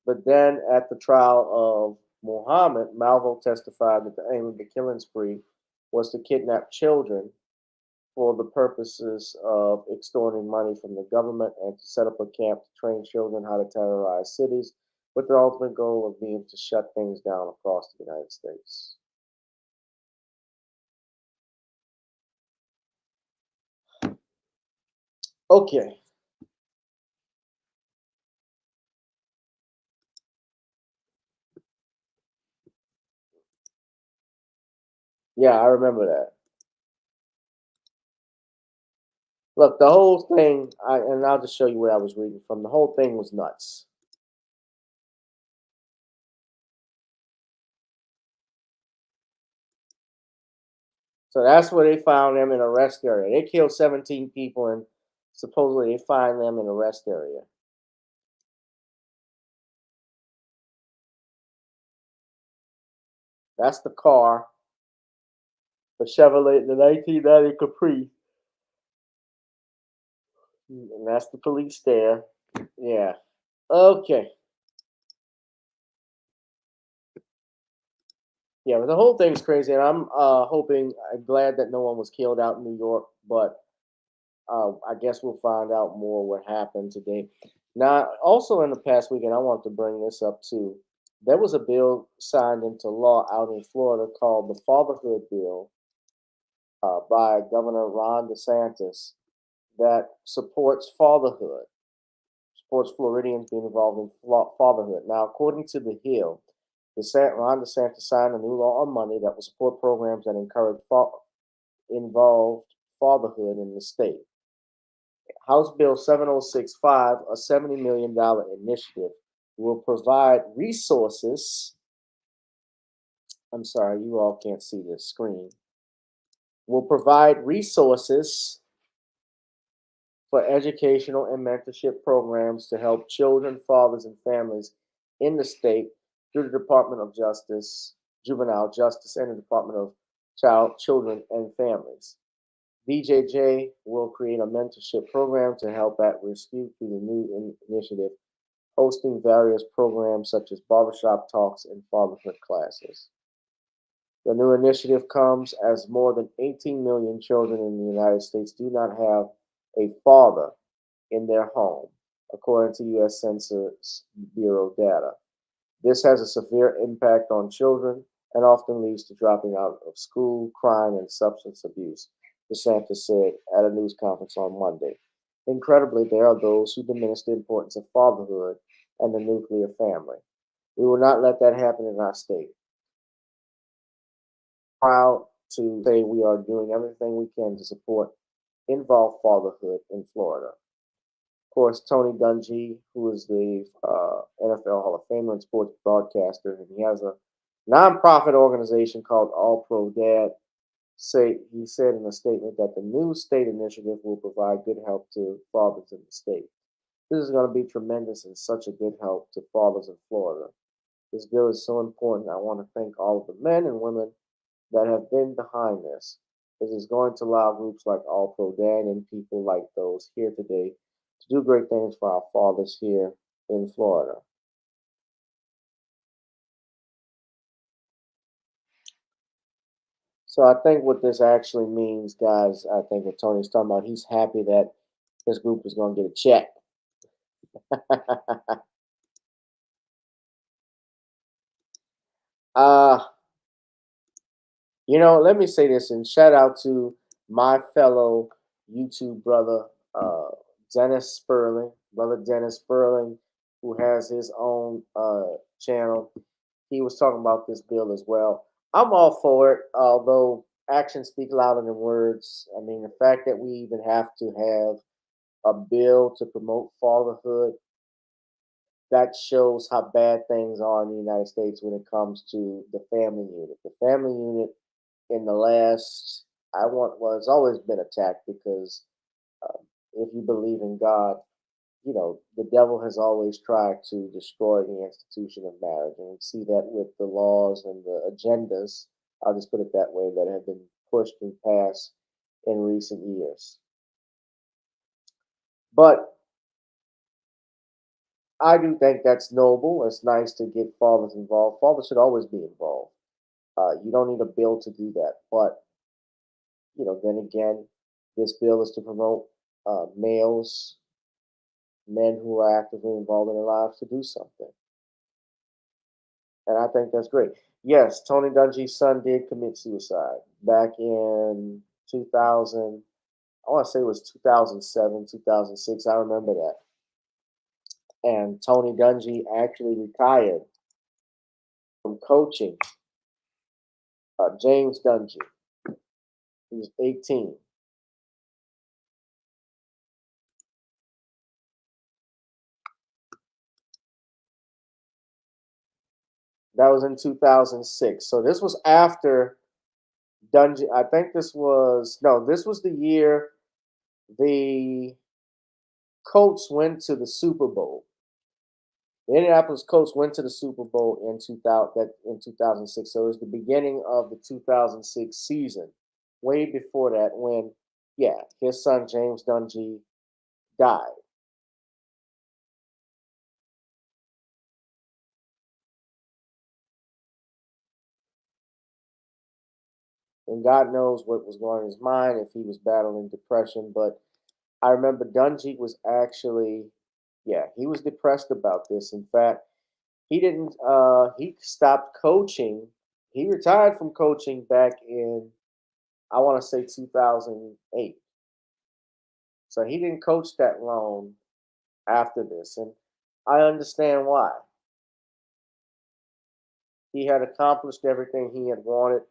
But then at the trial of Muhammad, Malvo testified that the aim of the killing spree was to kidnap children for the purposes of extorting money from the government and to set up a camp to train children how to terrorize cities, with the ultimate goal of being to shut things down across the United States. Okay. Yeah, I remember that. Look, the whole thing, and I'll just show you what I was reading from. The whole thing was nuts. So that's where they found them in a rest area. They killed 17 people, and supposedly they find them in a rest area. That's the car, the Chevrolet, the 1990 Capri. And that's the police there. Yeah. Okay. Yeah, but the whole thing's crazy, and I'm glad that no one was killed out in New York, but I guess we'll find out more what happened today. Now, also in the past weekend, I want to bring this up too. There was a bill signed into law out in Florida called the Fatherhood Bill by Governor Ron DeSantis that supports fatherhood, supports Floridians being involved in fatherhood. Now, according to The Hill, Ron DeSantis signed a new law on Monday that will support programs that encourage involved fatherhood in the state. House Bill 7065, a $70 million initiative, will provide resources. I'm sorry, you all can't see the screen. Will provide resources for educational and mentorship programs to help children, fathers, and families in the state through the Department of Justice, Juvenile Justice, and the Department of Children, and Families. DJJ will create a mentorship program to help at-risk youth through the new initiative, hosting various programs such as barbershop talks and fatherhood classes. The new initiative comes as more than 18 million children in the United States do not have a father in their home, according to U.S. Census Bureau data. This has a severe impact on children and often leads to dropping out of school, crime, and substance abuse, DeSantis said at a news conference on Monday. Incredibly, there are those who diminish the importance of fatherhood and the nuclear family. We will not let that happen in our state. Proud to say we are doing everything we can to support involved fatherhood in Florida. Of course, Tony Dungy, who is the NFL Hall of Famer and sports broadcaster, and he has a nonprofit organization called All Pro Dad. He said in a statement that the new state initiative will provide good help to fathers in the state. This is going to be tremendous and such a good help to fathers in Florida. This bill is so important. I want to thank all of the men and women that have been behind this. This is going to allow groups like All Pro Dad and people like those here today to do great things for our fathers here in Florida. So I think what this actually means, guys, I think what Tony's talking about, he's happy that his group is going to get a check. Let me say this and shout out to my fellow YouTube brother, Dennis Sperling, who has his own channel. He was talking about this bill as well. I'm all for it, although actions speak louder than words. I mean, the fact that we even have to have a bill to promote fatherhood, that shows how bad things are in the United States when it comes to the family unit. The family unit in the last, it's always been attacked because if you believe in God, the devil has always tried to destroy the institution of marriage. And we see that with the laws and the agendas, I'll just put it that way, that have been pushed and passed in recent years. But I do think that's noble. It's nice to get fathers involved. Fathers should always be involved. You don't need a bill to do that. But, then again, this bill is to promote men who are actively involved in their lives to do something. And I think that's great. Yes, Tony Dungy's son did commit suicide back in 2000. I want to say it was 2007, 2006. I remember that. And Tony Dungy actually retired from coaching James Dungy. He was 18. That was in 2006. So this was after Dungy. I think this was the year the Colts went to the Super Bowl. The Indianapolis Colts went to the Super Bowl in 2006. So it was the beginning of the 2006 season. Way before that, when his son James Dungy died. And God knows what was going on in his mind, if he was battling depression. But I remember Dungy was actually, he was depressed about this. In fact, he stopped coaching. He retired from coaching back in, I want to say 2008. So he didn't coach that long after this. And I understand why. He had accomplished everything he had wanted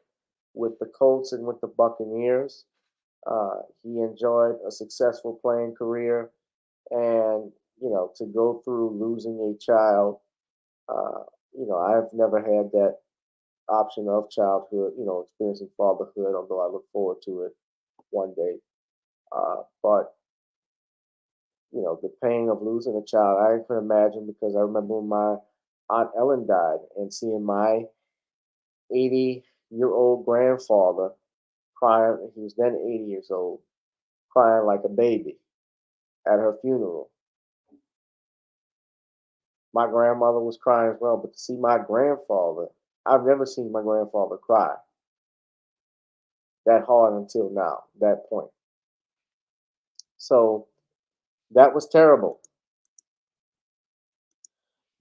with the Colts and with the Buccaneers. He enjoyed a successful playing career, and to go through losing a child, I've never had that option of childhood, experiencing fatherhood, although I look forward to it one day. But the pain of losing a child, I can imagine, because I remember when my Aunt Ellen died and seeing my 80-year-old grandfather crying. He was then 80 years old, crying like a baby at her funeral. My grandmother was crying as well, but to see my grandfather, I've never seen my grandfather cry that hard until now, that point. So that was terrible.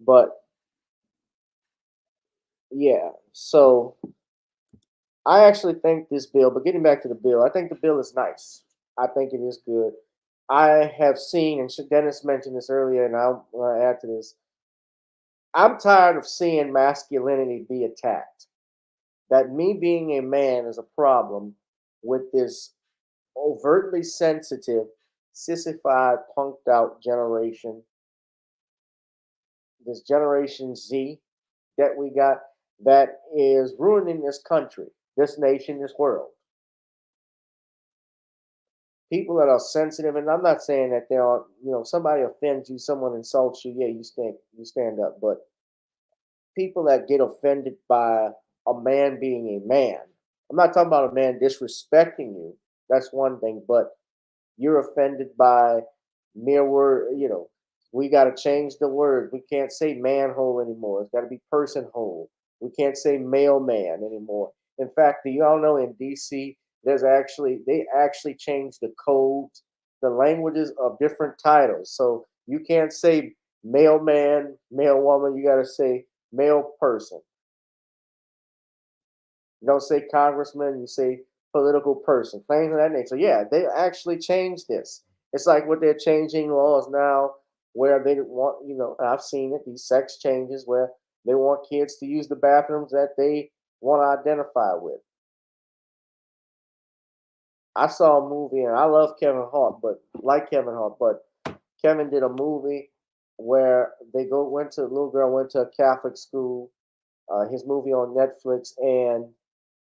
But So I actually think this bill, but getting back to the bill, I think the bill is nice. I think it is good. I have seen, and Dennis mentioned this earlier, and I'll add to this. I'm tired of seeing masculinity be attacked. That me being a man is a problem with this overtly sensitive, sissified, punked out generation, this Generation Z that we got that is ruining this country, this nation, this world. People that are sensitive, and I'm not saying that they are, somebody offends you, someone insults you, yeah, you stand up. But people that get offended by a man being a man, I'm not talking about a man disrespecting you. That's one thing, but you're offended by mere word, we got to change the word. We can't say manhole anymore. It's got to be personhole. We can't say mailman anymore. In fact, do y'all know in DC, they actually changed the codes, the languages of different titles. So you can't say mailman, mailwoman. You got to say mail person. You don't say congressman. You say political person. Things of that nature. So yeah, they actually changed this. It's like what they're changing laws now, where they want, I've seen it, these sex changes where they want kids to use the bathrooms that they want to identify with. I saw a movie, and I love Kevin Hart, but Kevin did a movie where a little girl went to a Catholic school, his movie on Netflix, and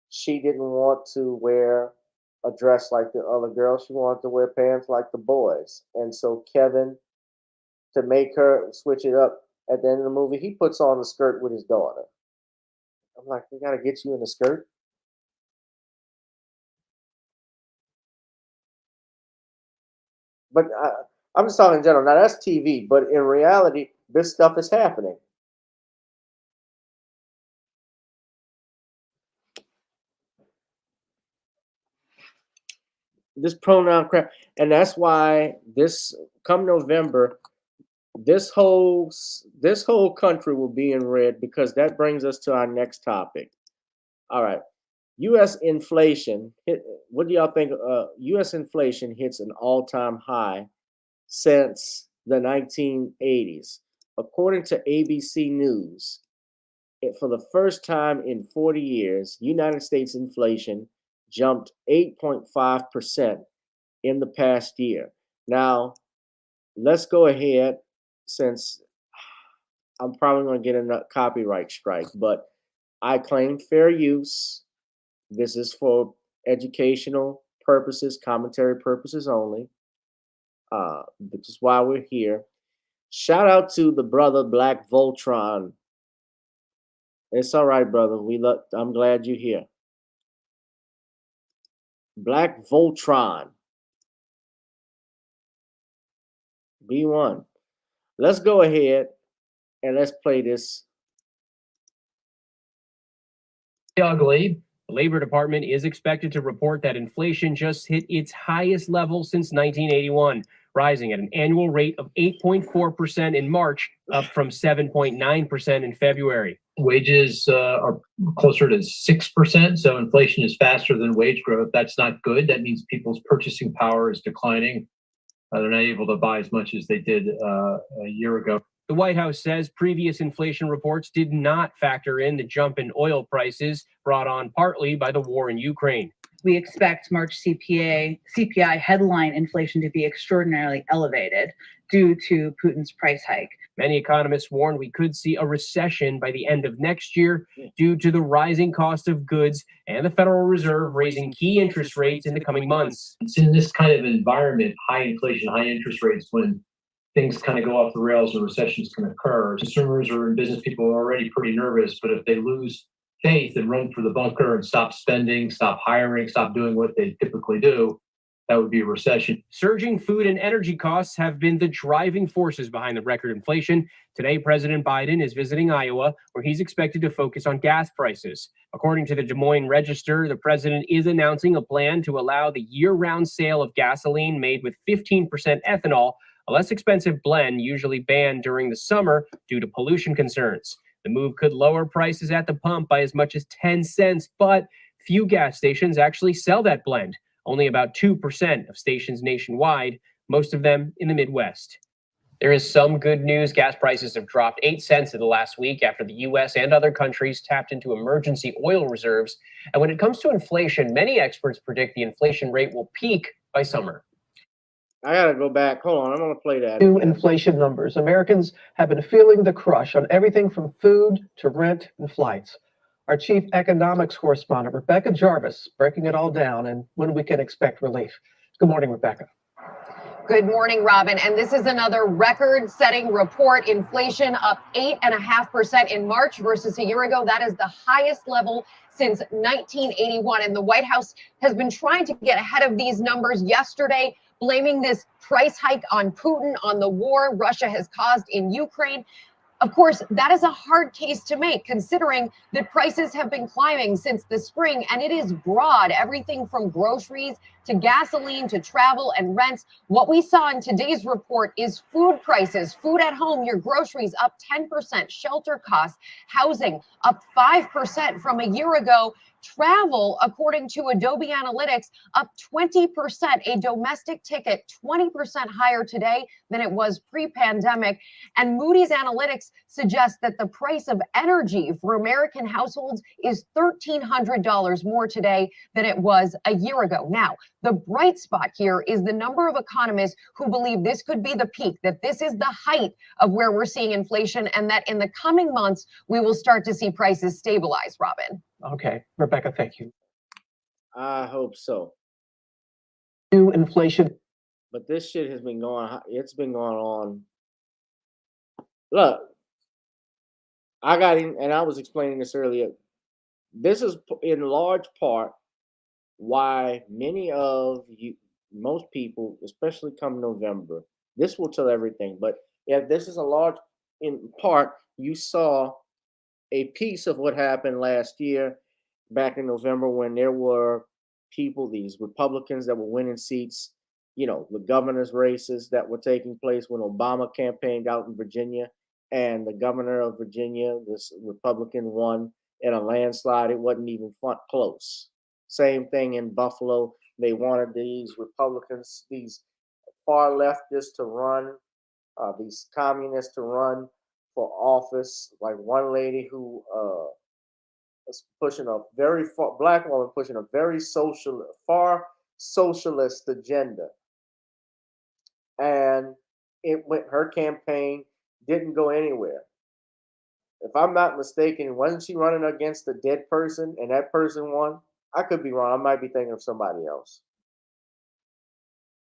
she didn't want to wear a dress like the other girls. She wanted to wear pants like the boys. And so Kevin, to make her switch it up at the end of the movie, he puts on the skirt with his daughter. I'm like, we got to get you in the skirt? But I'm just talking in general. Now, that's TV, but in reality, this stuff is happening. This pronoun crap. And that's why come November, this whole country will be in red, because that brings us to our next topic. All right. U.S. inflation what do y'all think? U.S. inflation hits an all-time high since the 1980s. According to ABC News, for the first time in 40 years, United States inflation jumped 8.5% in the past year. Now, let's go ahead, since I'm probably going to get a copyright strike, but I claim fair use. This is for educational purposes, commentary purposes only, which is why we're here. Shout out to the brother Black Voltron. It's all right, brother. I'm glad you're here. Black Voltron. B1. Let's go ahead and let's play this. Ugly. The Labor Department is expected to report that inflation just hit its highest level since 1981, rising at an annual rate of 8.4% in March, up from 7.9% in February. Wages are closer to 6%, so inflation is faster than wage growth. That's not good. That means people's purchasing power is declining. They're not able to buy as much as they did a year ago. The White House says previous inflation reports did not factor in the jump in oil prices brought on partly by the war in Ukraine. We expect March CPI headline inflation to be extraordinarily elevated due to Putin's price hike. Many economists warned we could see a recession by the end of next year due to the rising cost of goods and the Federal Reserve raising key interest rates in the coming months. It's in this kind of environment, high inflation, high interest rates, when things kind of go off the rails and recessions can occur. Consumers or business people are already pretty nervous, but if they lose faith and run for the bunker and stop spending, stop hiring, stop doing what they typically do, that would be a recession. Surging food and energy costs have been the driving forces behind the record inflation. Today, President Biden is visiting Iowa, where he's expected to focus on gas prices. According to the Des Moines Register, the president is announcing a plan to allow the year-round sale of gasoline made with 15% ethanol, a less expensive blend usually banned during the summer due to pollution concerns. The move could lower prices at the pump by as much as 10 cents, but few gas stations actually sell that blend. Only about 2% of stations nationwide, most of them in the Midwest. There is some good news. Gas prices have dropped 8 cents in the last week after the U.S. and other countries tapped into emergency oil reserves. And when it comes to inflation, many experts predict the inflation rate will peak by summer. I gotta go back. Hold on, I'm gonna play that. New inflation numbers. Americans have been feeling the crush on everything from food to rent and flights. Our chief economics correspondent, Rebecca Jarvis, breaking it all down and when we can expect relief. Good morning, Rebecca. Good morning, Robin. And this is another record-setting report. Inflation up 8.5% in March versus a year ago. That is the highest level since 1981. And the White House has been trying to get ahead of these numbers yesterday, blaming this price hike on Putin, on the war Russia has caused in Ukraine. Of course, that is a hard case to make, considering that prices have been climbing since the spring, and it is broad, everything from groceries to gasoline to travel and rents. What we saw in today's report is food prices, food at home, your groceries up 10%, shelter costs, housing up 5% from a year ago. Travel, according to Adobe Analytics, up 20%, a domestic ticket 20% higher today than it was pre-pandemic. And Moody's Analytics suggests that the price of energy for American households is $1,300 more today than it was a year ago. Now, the bright spot here is the number of economists who believe this could be the peak, that this is the height of where we're seeing inflation, and that in the coming months, we will start to see prices stabilize, Robin. Okay, Rebecca, thank you. I hope so. New inflation. But this shit has been going. It's been going on. Look, I got in, and I was explaining this earlier. This is in large part why many of you, most people, especially come November, this will tell everything. But yeah, this is a large, in part, you saw a piece of what happened last year back in November when there were people, these Republicans that were winning seats, you know, the governor's races that were taking place when Obama campaigned out in Virginia, and the governor of Virginia, this Republican, won in a landslide. It wasn't even close. Same thing in Buffalo. They wanted these Republicans, these far leftists to run, these communists to run for office. Like one lady who was pushing a very black woman pushing a very far socialist agenda, and her campaign didn't go anywhere. If I'm not mistaken, wasn't she running against a dead person and that person won? I could be wrong. I might be thinking of somebody else.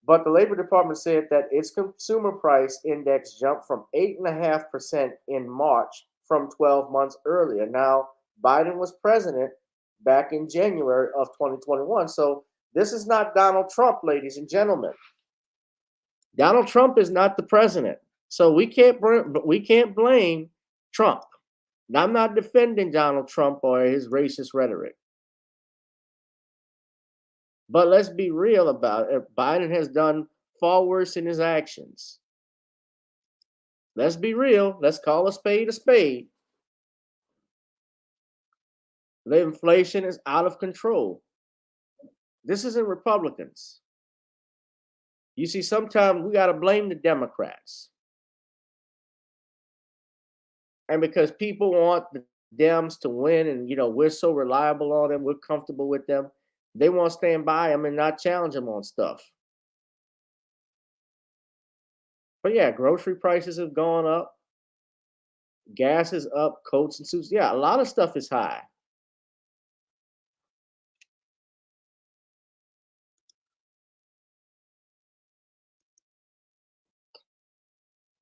But the Labor Department said that its consumer price index jumped from 8.5% in March from 12 months earlier. Now, Biden was president back in January of 2021. So this is not Donald Trump, ladies and gentlemen. Donald Trump is not the president. So we can't blame Trump. Now, I'm not defending Donald Trump or his racist rhetoric. But let's be real about it. Biden has done far worse in his actions. Let's be real. Let's call a spade a spade. The inflation is out of control. This isn't Republicans. You see, sometimes we got to blame the Democrats. And because people want the Dems to win and, you know, we're so reliable on them, we're comfortable with them, they want to stand by them and not challenge them on stuff. But yeah, grocery prices have gone up. Gas is up, coats and suits. Yeah, a lot of stuff is high.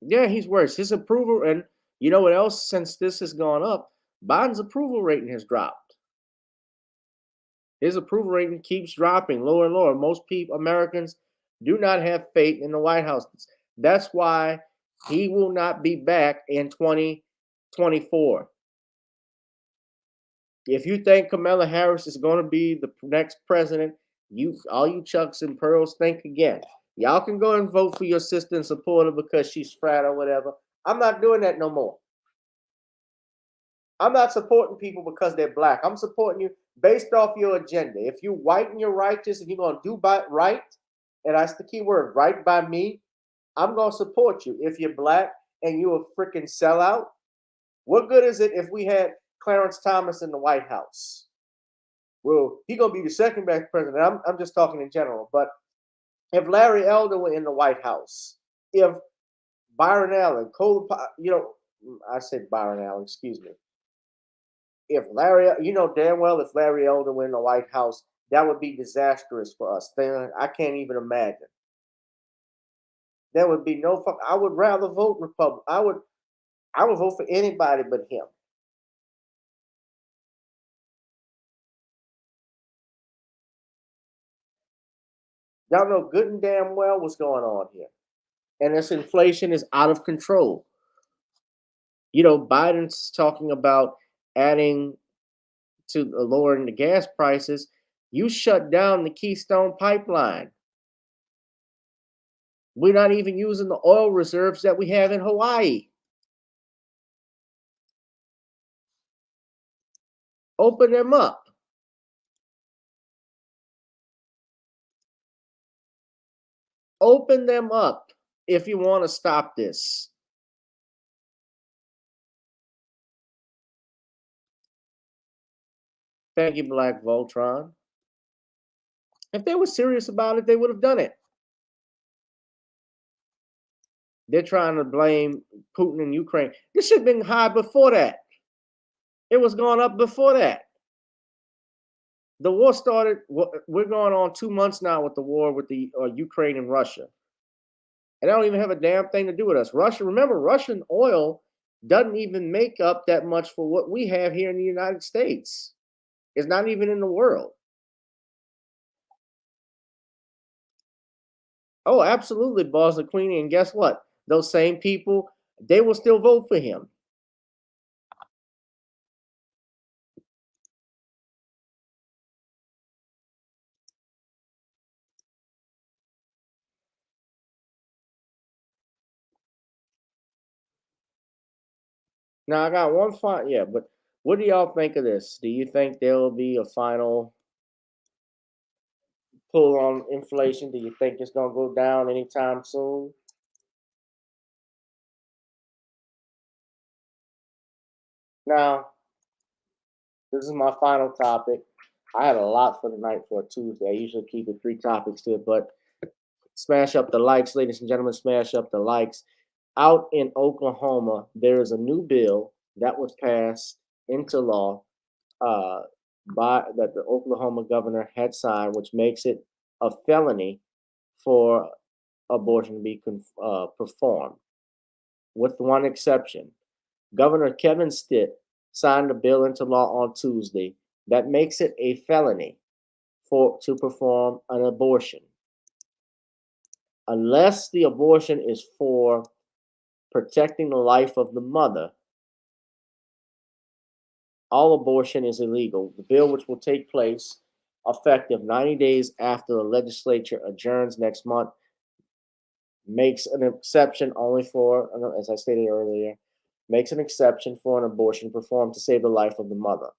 Yeah, he's worse. His approval, and you know what else, since this has gone up, Biden's approval rating has dropped. His approval rating keeps dropping lower and lower. Most people, Americans, do not have faith in the White House. That's why he will not be back in 2024. If you think Kamala Harris is going to be the next president, all you Chucks and Pearls, think again. Y'all can go and vote for your sister and support her because she's frat or whatever. I'm not doing that no more. I'm not supporting people because they're black. I'm supporting you based off your agenda. If you're white and you're righteous and you're going to do right, and that's the key word, right by me, I'm going to support you. If you're black and you're a freaking sellout, what good is it if we had Clarence Thomas in the White House? Well, he's going to be the second best president. I'm just talking in general. But if Larry Elder were in the White House, if Byron Allen, I said Byron Allen, excuse me. If Larry, you know damn well if Larry Elder were in the White House, that would be disastrous for us. I can't even imagine. There would be no fun. I would rather vote Republican. I would vote for anybody but him. Y'all know good and damn well what's going on here. And this inflation is out of control. You know, Biden's talking about adding to lowering the gas prices. You shut down the Keystone Pipeline. We're not even using the oil reserves that we have in Hawaii. Open them up. Open them up if you want to stop this. Thank you, Black Voltron. If they were serious about it, they would have done it. They're trying to blame Putin and Ukraine. This should have been high before that. It was going up before that. The war started, we're going on 2 months now with the war with the Ukraine and Russia. And they don't even have a damn thing to do with us. Remember, Russian oil doesn't even make up that much for what we have here in the United States. It's not even in the world. Oh, absolutely, Boss the Queenie. And guess what? Those same people, they will still vote for him. Now, I got one final, but what do y'all think of this? Do you think there will be a final pull on inflation? Do you think it's going to go down anytime soon? Now, this is my final topic. I had a lot for tonight for a Tuesday. I usually keep it 3 topics to it, but smash up the likes, ladies and gentlemen, smash up the likes. Out in Oklahoma, there is a new bill that was passed into law that the Oklahoma governor had signed, which makes it a felony for abortion to be performed, with one exception. Governor Kevin Stitt signed a bill into law on Tuesday that makes it a felony to perform an abortion, unless the abortion is for protecting the life of the mother. All abortion is illegal. The bill, which will take place effective 90 days after the legislature adjourns next month, makes an exception only for, as I stated earlier, makes an exception for an abortion performed to save the life of the mother.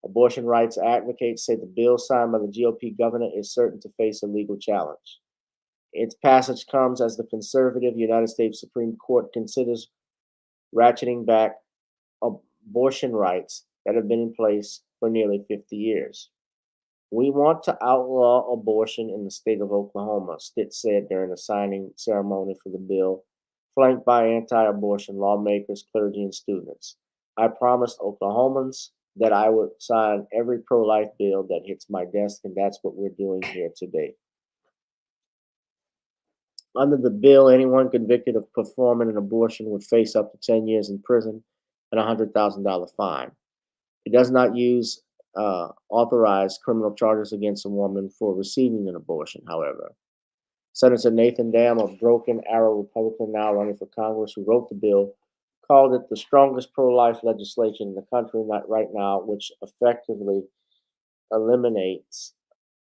Abortion rights advocates say the bill signed by the GOP governor is certain to face a legal challenge. Its passage comes as the conservative United States Supreme Court considers ratcheting back abortion rights that have been in place for nearly 50 years. We want to outlaw abortion in the state of Oklahoma, Stitt said during the signing ceremony for the bill, flanked by anti-abortion lawmakers, clergy, and students. I promised Oklahomans that I would sign every pro-life bill that hits my desk, and that's what we're doing here today. Under the bill, anyone convicted of performing an abortion would face up to 10 years in prison and a $100,000 fine. It does not authorize criminal charges against a woman for receiving an abortion, however. Senator Nathan Dam, a Broken Arrow Republican now running for Congress, who wrote the bill, called it the strongest pro-life legislation in the country right now, which effectively eliminates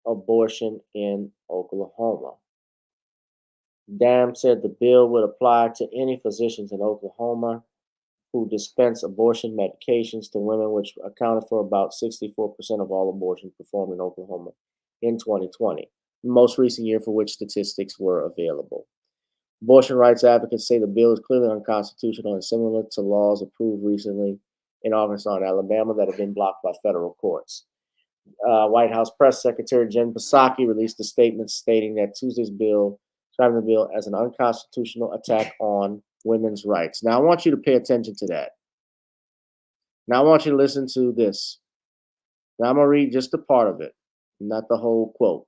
abortion in Oklahoma. Dam said the bill would apply to any physicians in Oklahoma who dispense abortion medications to women, which accounted for about 64% of all abortions performed in Oklahoma in 2020, the most recent year for which statistics were available. Abortion rights advocates say the bill is clearly unconstitutional and similar to laws approved recently in Arkansas and Alabama that have been blocked by federal courts. White House Press Secretary Jen Psaki released a statement stating that Tuesday's bill, describing the bill as an unconstitutional attack on women's rights. Now, I want you to pay attention to that. Now, I want you to listen to this. Now, I'm going to read just a part of it, not the whole quote.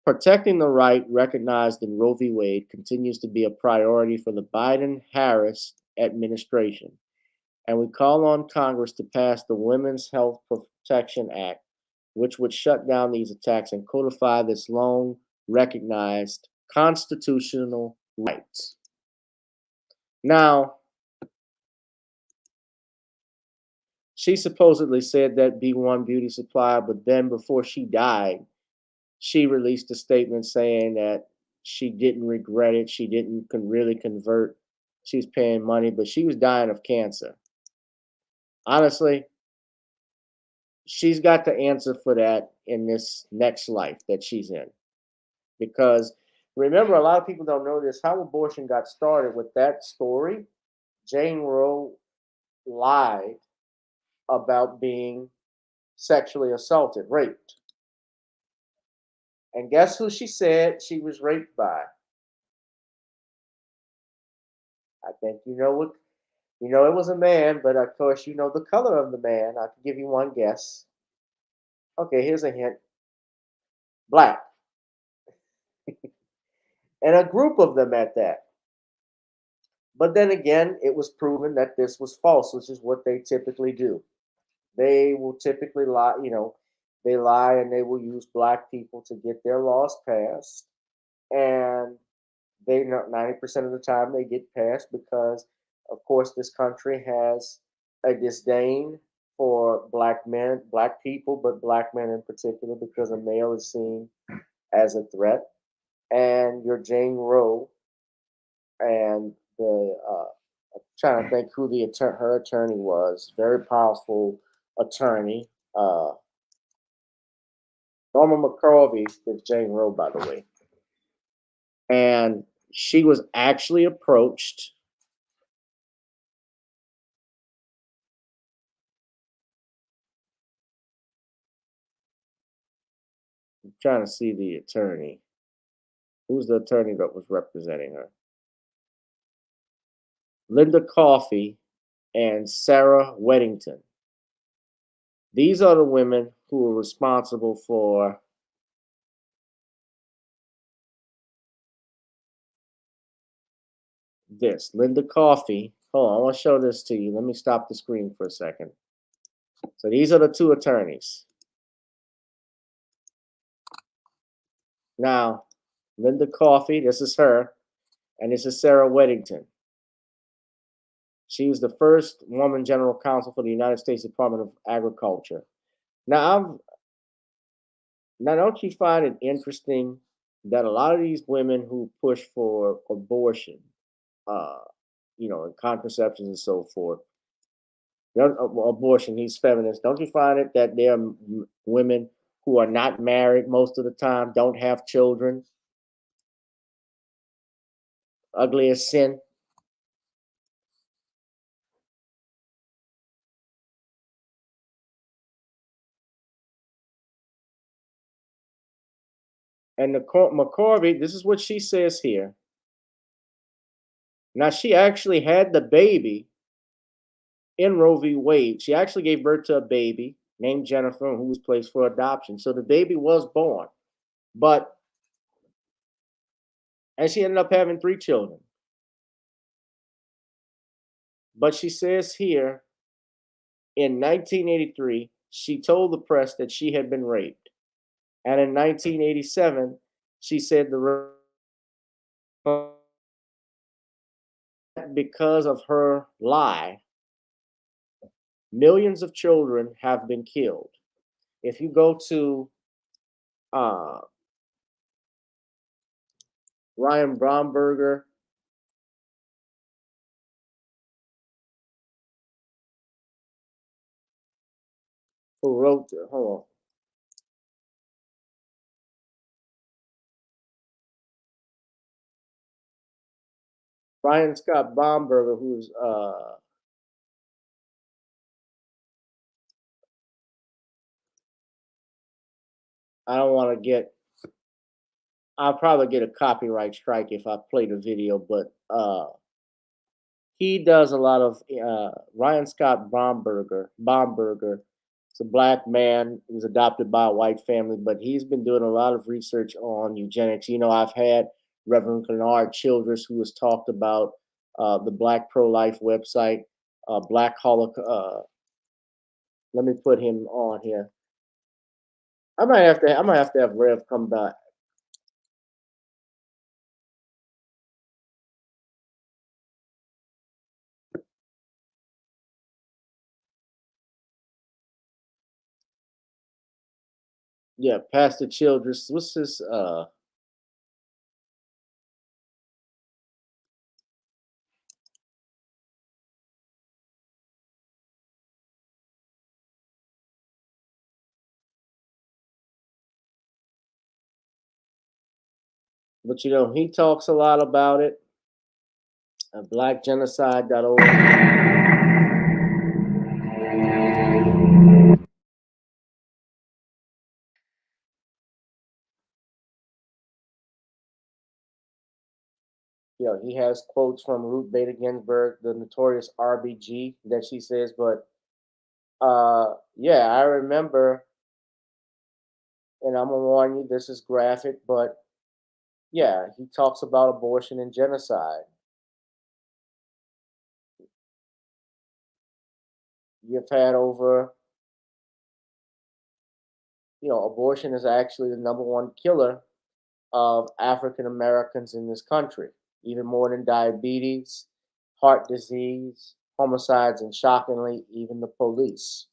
Protecting the right recognized in Roe v. Wade continues to be a priority for the Biden-Harris administration, and we call on Congress to pass the Women's Health Protection Act, which would shut down these attacks and codify this long-recognized constitutional right. Now, she supposedly said that B1 Beauty Supply, but then before she died, she released a statement saying that she didn't regret it. She didn't really convert. She was paying money, but she was dying of cancer. Honestly, she's got the answer for that in this next life that she's in. Because remember, a lot of people don't know this, how abortion got started with that story. Jane Roe lied about being sexually assaulted, raped. And guess who she said she was raped by? I think you know what, you know it was a man, but of course you know the color of the man. I can give you one guess. Okay, here's a hint. Black. And a group of them at that. But then again, it was proven that this was false, which is what they typically do. They will typically lie, they lie and they will use black people to get their laws passed. And they 90% of the time they get passed because, of course, this country has a disdain for black men, black people, but black men in particular, because a male is seen as a threat. And your Jane Roe and I'm trying to think who her attorney was. Very powerful attorney. Norma McCorvey is Jane Roe, by the way. And she was actually approached I'm trying to see the attorney. Who's the attorney that was representing her? Linda Coffey and Sarah Weddington. These are the women who were responsible for this. Linda Coffey. Hold on, I want to show this to you. Let me stop the screen for a second. So these are the two attorneys. Now, Linda Coffey, this is her, and this is Sarah Weddington. She was the first woman general counsel for the United States Department of Agriculture. Now, don't you find it interesting that a lot of these women who push for abortion, and contraceptions and so forth, abortion, these feminists, don't you find it that there are women who are not married most of the time, don't have children? Ugly as sin. And McCorvey, this is what she says here. Now, she actually had the baby in Roe v. Wade. She actually gave birth to a baby named Jennifer, who was placed for adoption. So the baby was born. And she ended up having 3 children. But she says here, in 1983, she told the press that she had been raped. And in 1987, she said because of her lie, millions of children have been killed. If you go to Ryan Bromberger, Who wrote the, hold on. Brian Scott Baumberger, who's I don't want to get, I'll probably get a copyright strike if I play the video, but he does a lot of Ryan Scott Baumberger. It's a black man. He was adopted by a white family, but he's been doing a lot of research on eugenics. You know, I've had Reverend Kennard Childress, who has talked about the Black Pro-Life website, Black Holocaust. Let me put him on here. I might have to have Rev come back. Yeah, Pastor Childress. What's this? But you know, he talks a lot about it. Blackgenocide.org. You know, he has quotes from Ruth Bader Ginsburg, the notorious RBG that she says, but yeah, I remember, and I'm gonna warn you, this is graphic, but yeah, he talks about abortion and genocide. You've had over, you know, abortion is actually the #1 killer of African Americans in this country, even more than diabetes, heart disease, homicides, and shockingly, even the police.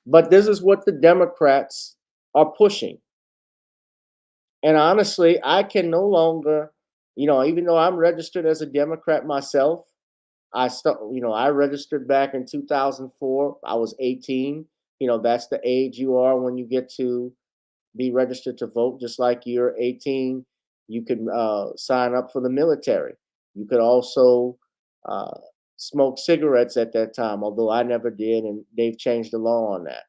But this is what the Democrats are pushing. And honestly, I can no longer, you know, even though I'm registered as a Democrat myself, I registered back in 2004. I was 18. You know, that's the age you are when you get to be registered to vote. Just like you're 18, you could sign up for the military. You could also uh, smoke cigarettes at that time, although I never did, and they've changed the law on that.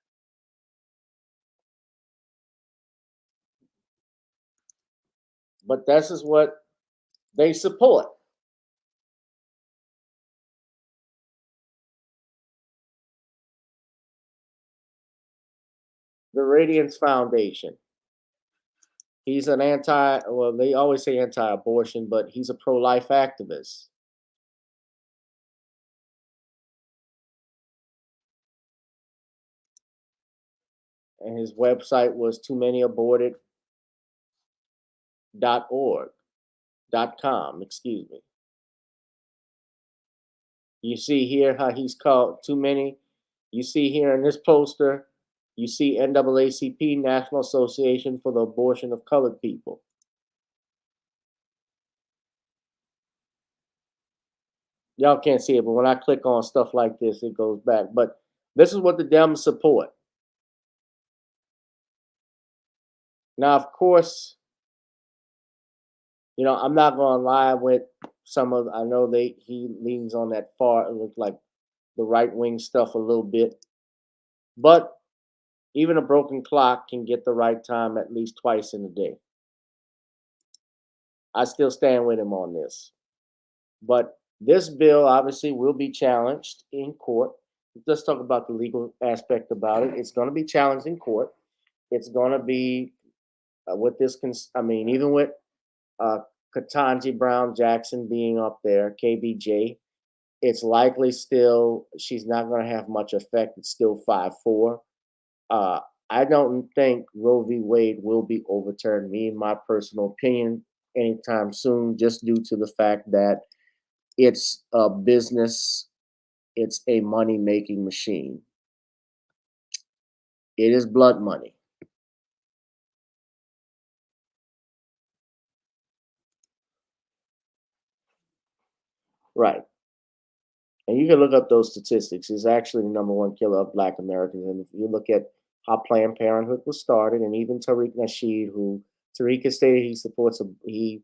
But this is what they support. The Radiance Foundation. He's an well, they always say anti-abortion, but he's a pro-life activist. And his website was toomanyAborted.org.com, excuse me. You see here how he's called too many. You see here in this poster, you see NAACP, National Association for the Abortion of Colored People. Y'all can't see it, but when I click on stuff like this, it goes back. But this is what the Dems support. Now, of course, you know, I'm not going to lie with some of, I know he leans on that far, it looks like the right wing stuff a little bit. But even a broken clock can get the right time at least twice in a day. I still stand with him on this. But this bill obviously will be challenged in court. Let's talk about the legal aspect about it. It's going to be challenged in court. It's going to be with this, even with Ketanji Brown Jackson being up there, KBJ, it's likely still she's not going to have much effect. It's still 5-4. I don't think Roe v. Wade will be overturned, me in my personal opinion, anytime soon, just due to the fact that it's a business, it's a money-making machine. It is blood money. Right. And you can look up those statistics. It's actually the number one killer of Black Americans. And if you look at how Planned Parenthood was started, and even Tariq Nasheed, who Tariq has stated he supports, he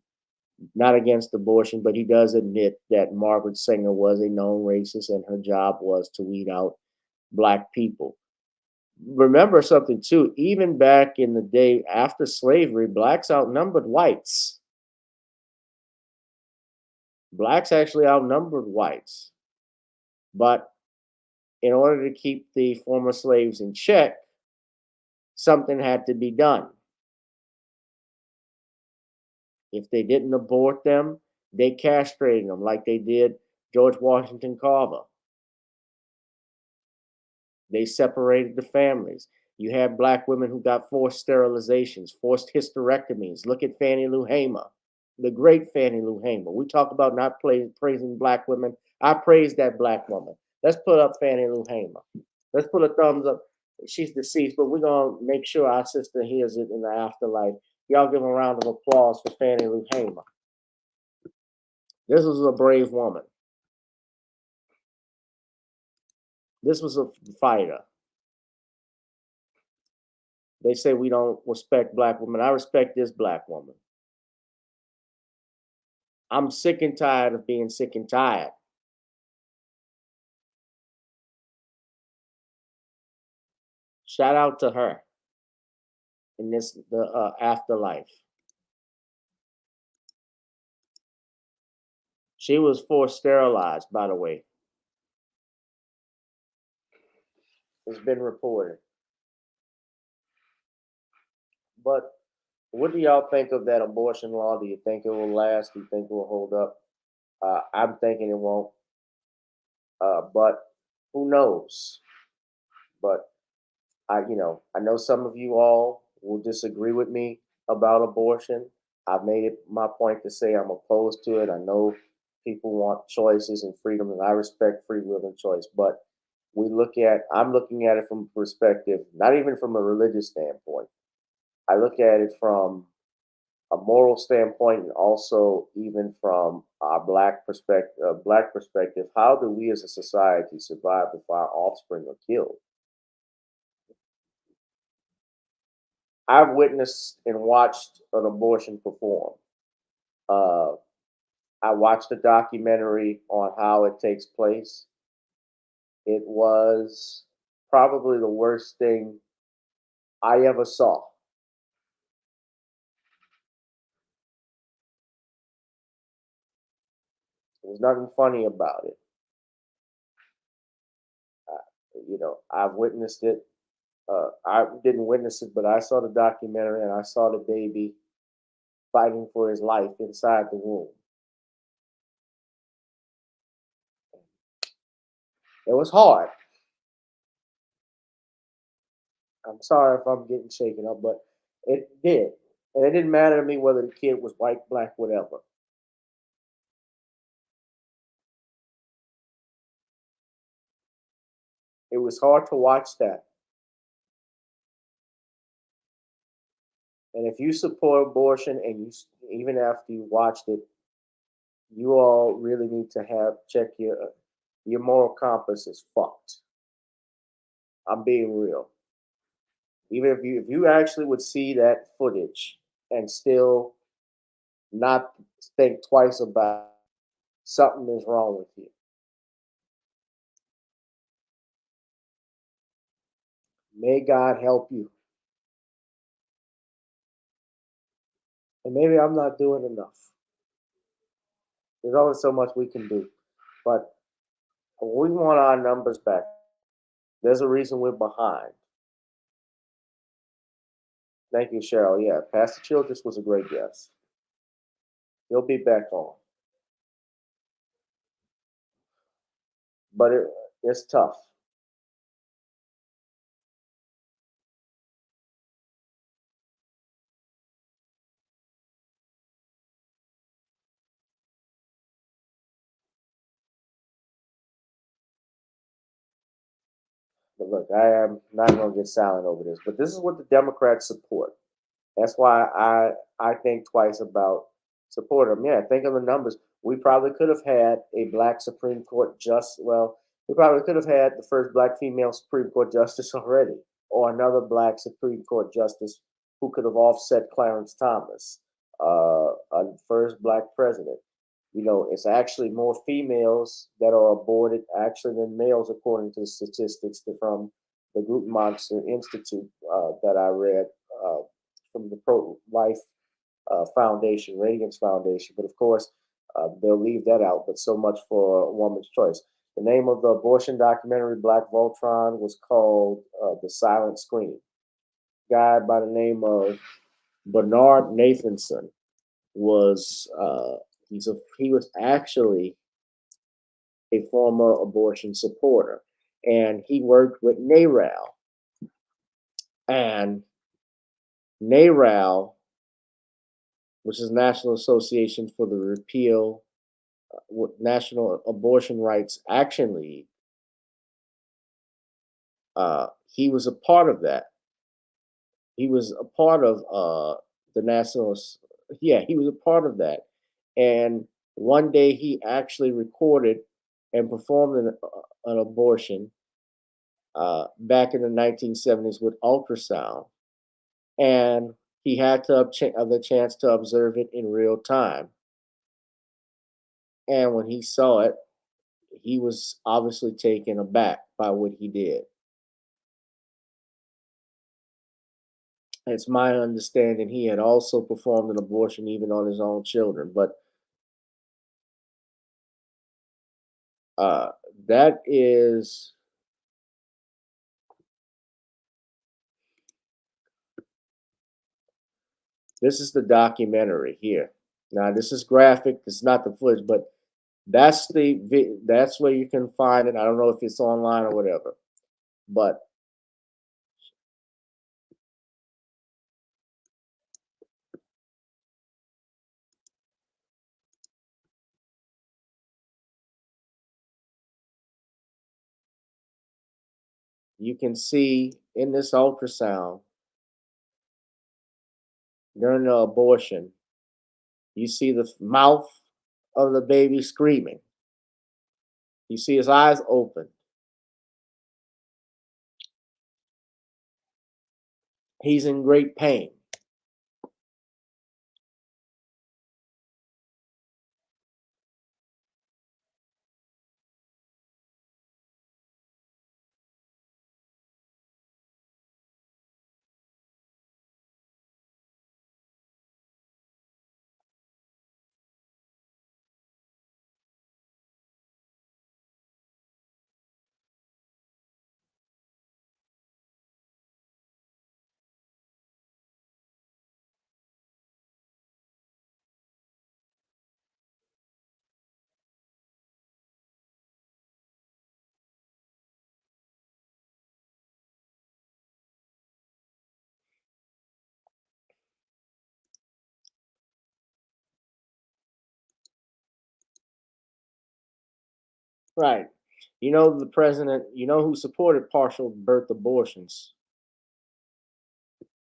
not against abortion, but he does admit that Margaret Sanger was a known racist and her job was to weed out Black people. Remember something too, even back in the day after slavery, Blacks outnumbered whites. Blacks actually outnumbered whites. But in order to keep the former slaves in check, something had to be done. If they didn't abort them, they castrated them like they did George Washington Carver. They separated the families. You had Black women who got forced sterilizations, forced hysterectomies. Look at Fannie Lou Hamer, the great Fannie Lou Hamer. We talk about not praising Black women. I praise that Black woman. Let's put up Fannie Lou Hamer. Let's put a thumbs up. She's deceased, but we're going to make sure our sister hears it in the afterlife. Y'all give a round of applause for Fannie Lou Hamer. This was a brave woman. This was a fighter. They say we don't respect Black women. I respect this Black woman. I'm sick and tired of being sick and tired. Shout out to her in the afterlife. She was forced sterilized, by the way. It's been reported. But what do y'all think of that abortion law? Do you think it will last? Do you think it will hold up? I'm thinking it won't. But who knows? But I know some of you all will disagree with me about abortion. I've made it my point to say I'm opposed to it. I know people want choices and freedom, and I respect free will and choice. But I'm looking at it from a perspective, not even from a religious standpoint. I look at it from a moral standpoint, and also even from our Black perspective. How do we as a society survive if our offspring are killed? I've witnessed and watched an abortion perform. I watched a documentary on how it takes place. It was probably the worst thing I ever saw. There was nothing funny about it. I've witnessed it. I didn't witness it, but I saw the documentary and I saw the baby fighting for his life inside the womb. It was hard. I'm sorry if I'm getting shaken up, but it did. And it didn't matter to me whether the kid was white, Black, whatever. It was hard to watch that. And if you support abortion and even after you watched it, you all really need to check your moral compass is fucked. I'm being real. Even if you actually would see that footage and still not think twice about it, something is wrong with you. May God help you. And maybe I'm not doing enough. There's only so much we can do. But we want our numbers back. There's a reason we're behind. Thank you, Cheryl. Yeah, Pastor Childress was a great guest. He'll be back on. But it's tough. But look, I am not going to get silent over this. But this is what the Democrats support. That's why I think twice about supporting them. Yeah, think of the numbers. we probably could have had a black Supreme Court justice. Well, we probably could have had the first black female Supreme Court justice already, or another black Supreme Court justice who could have offset Clarence Thomas, a first black president. You know, it's actually more females that are aborted actually than males, according to the statistics from the Guttmacher Institute that I read from the Pro-Life Foundation, Reagan's Foundation. But of course, they'll leave that out. But so much for a woman's choice. The name of the abortion documentary, Black Voltron, was called The Silent Scream. Guy by the name of Bernard Nathanson was he was actually a former abortion supporter, and he worked with NARAL. And NARAL, which is National Association for the Repeal, National Abortion Rights Action League, he was a part of that. He was a part of the National, he was a part of that. And one day he actually recorded and performed an abortion back in the 1970s with ultrasound. And he had the chance to observe it in real time. And when he saw it, he was obviously taken aback by what he did. It's my understanding he had also performed an abortion even on his own children. But that is... This is the documentary here. Now, this is graphic. It's not the footage, but that's where you can find it. I don't know if it's online or whatever, but you can see in this ultrasound during the abortion, you see the mouth of the baby screaming. You see his eyes open. He's in great pain. Right. You know, the president, you know who supported partial birth abortions?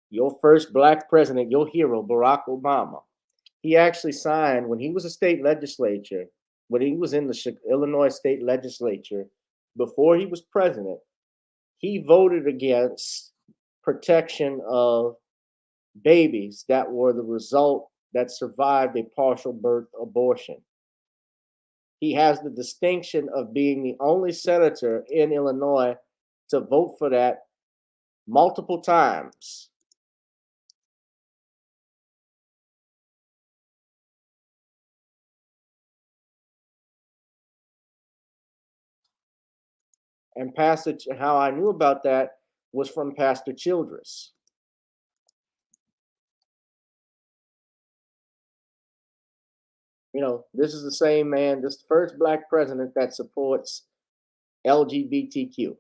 Your first black president, your hero, Barack Obama. He actually signed when he was a state legislature, when he was in the Illinois state legislature, before he was president, he voted against protection of babies that were the result that survived a partial birth abortion. He has the distinction of being the only senator in Illinois to vote for that multiple times. And how I knew about that was from Pastor Childress. You know, this is the same man, this first black president that supports LGBTQ.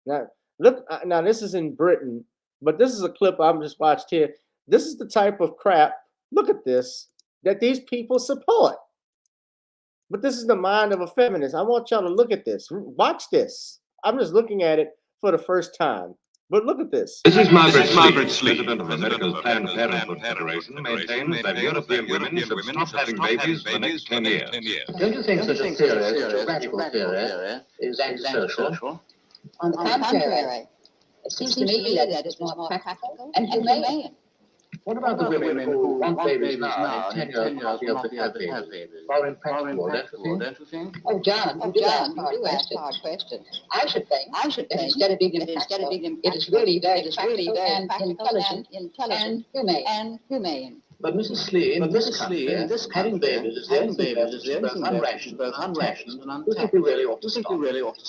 Now, look, now this is in Britain, but this is a clip I'm just watched here. This is the type of crap, look at this, that these people support. But this is the mind of a feminist. I want y'all to look at this. Watch this. I'm just looking at it for the first time. But look at this. This is Margaret Sleep, president of the Medical Planned Parenthood Federation, maintains that European women should stop having babies for the next 10 years. Don't you think such a theory, radical theory, is antisocial? On the contrary, it seems to me that it is more practical and humane. What about the women who want babies now and 10 years will not be able to have babies? More impractical, don't you think? Oh, John, you do ask hard questions. I should think that instead of being impractical, it is really very practical and intelligent and humane. But Mrs. Slee, in this country, having babies is the only thing that's both unrationed and untaxed. Do you think we really ought to stop?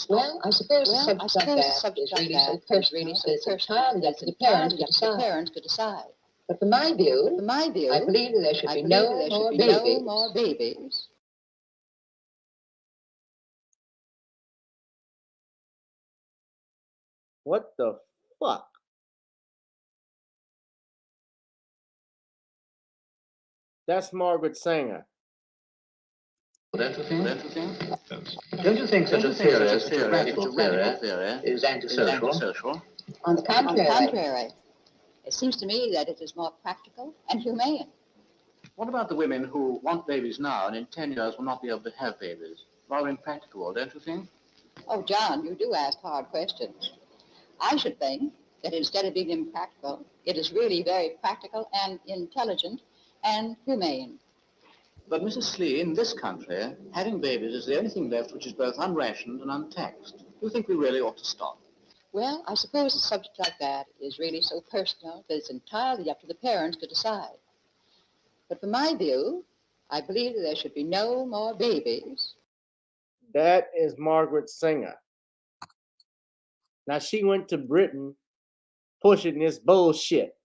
Well, I suppose the subject like that is really so personal that the parents to decide. But from my view, I believe that there should be no more babies. What the fuck? That's Margaret Sanger. Don't you think such a theory, radical theory, is antisocial? On the contrary, it seems to me that it is more practical and humane. What about the women who want babies now and in 10 years will not be able to have babies? Rather impractical, don't you think? Oh, John, you do ask hard questions. I should think that instead of being impractical, it is really very practical and intelligent and humane. But Mrs. Slee, in this country, having babies is the only thing left which is both unrationed and untaxed. Do you think we really ought to stop? Well, I suppose a subject like that is really so personal that it's entirely up to the parents to decide. But from my view, I believe that there should be no more babies. That is Margaret Sanger. Now, she went to Britain pushing this bullshit.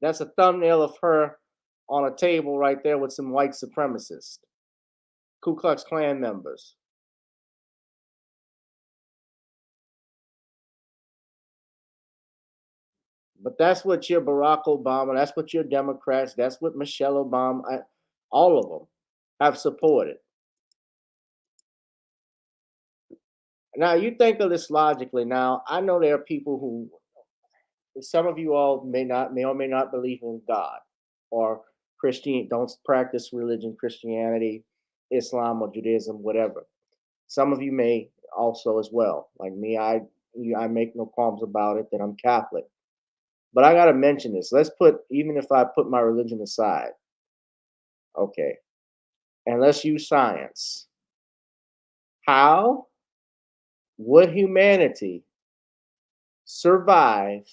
That's a thumbnail of her on a table right there with some white supremacists, Ku Klux Klan members. But that's what your Barack Obama, that's what your Democrats, that's what Michelle Obama, all of them have supported. Now, you think of this logically. Now, I know there are people who, some of you all may or may not believe in God or don't practice religion, Christianity, Islam, or Judaism, whatever. Some of you may also as well. Like me, I make no qualms about it that I'm Catholic. But I got to mention this. Even if I put my religion aside, okay, and let's use science. How would humanity survive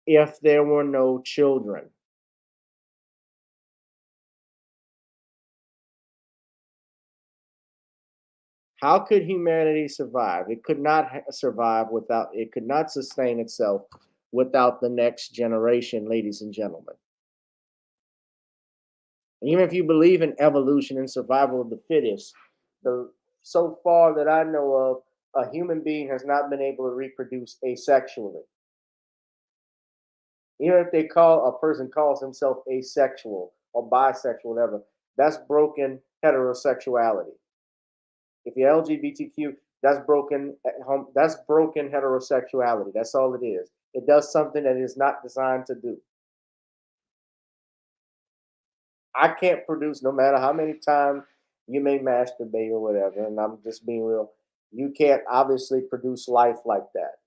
if there were no children? How could humanity survive? It could not survive without, it could not sustain itself without the next generation, ladies and gentlemen. Even if you believe in evolution and survival of the fittest, so far that I know of, a human being has not been able to reproduce asexually. Even if a person calls himself asexual or bisexual, whatever, that's broken heterosexuality. If you're LGBTQ, that's broken heterosexuality. That's all it is. It does something that it is not designed to do. I can't produce, no matter how many times you may masturbate or whatever, and I'm just being real, you can't obviously produce life like that.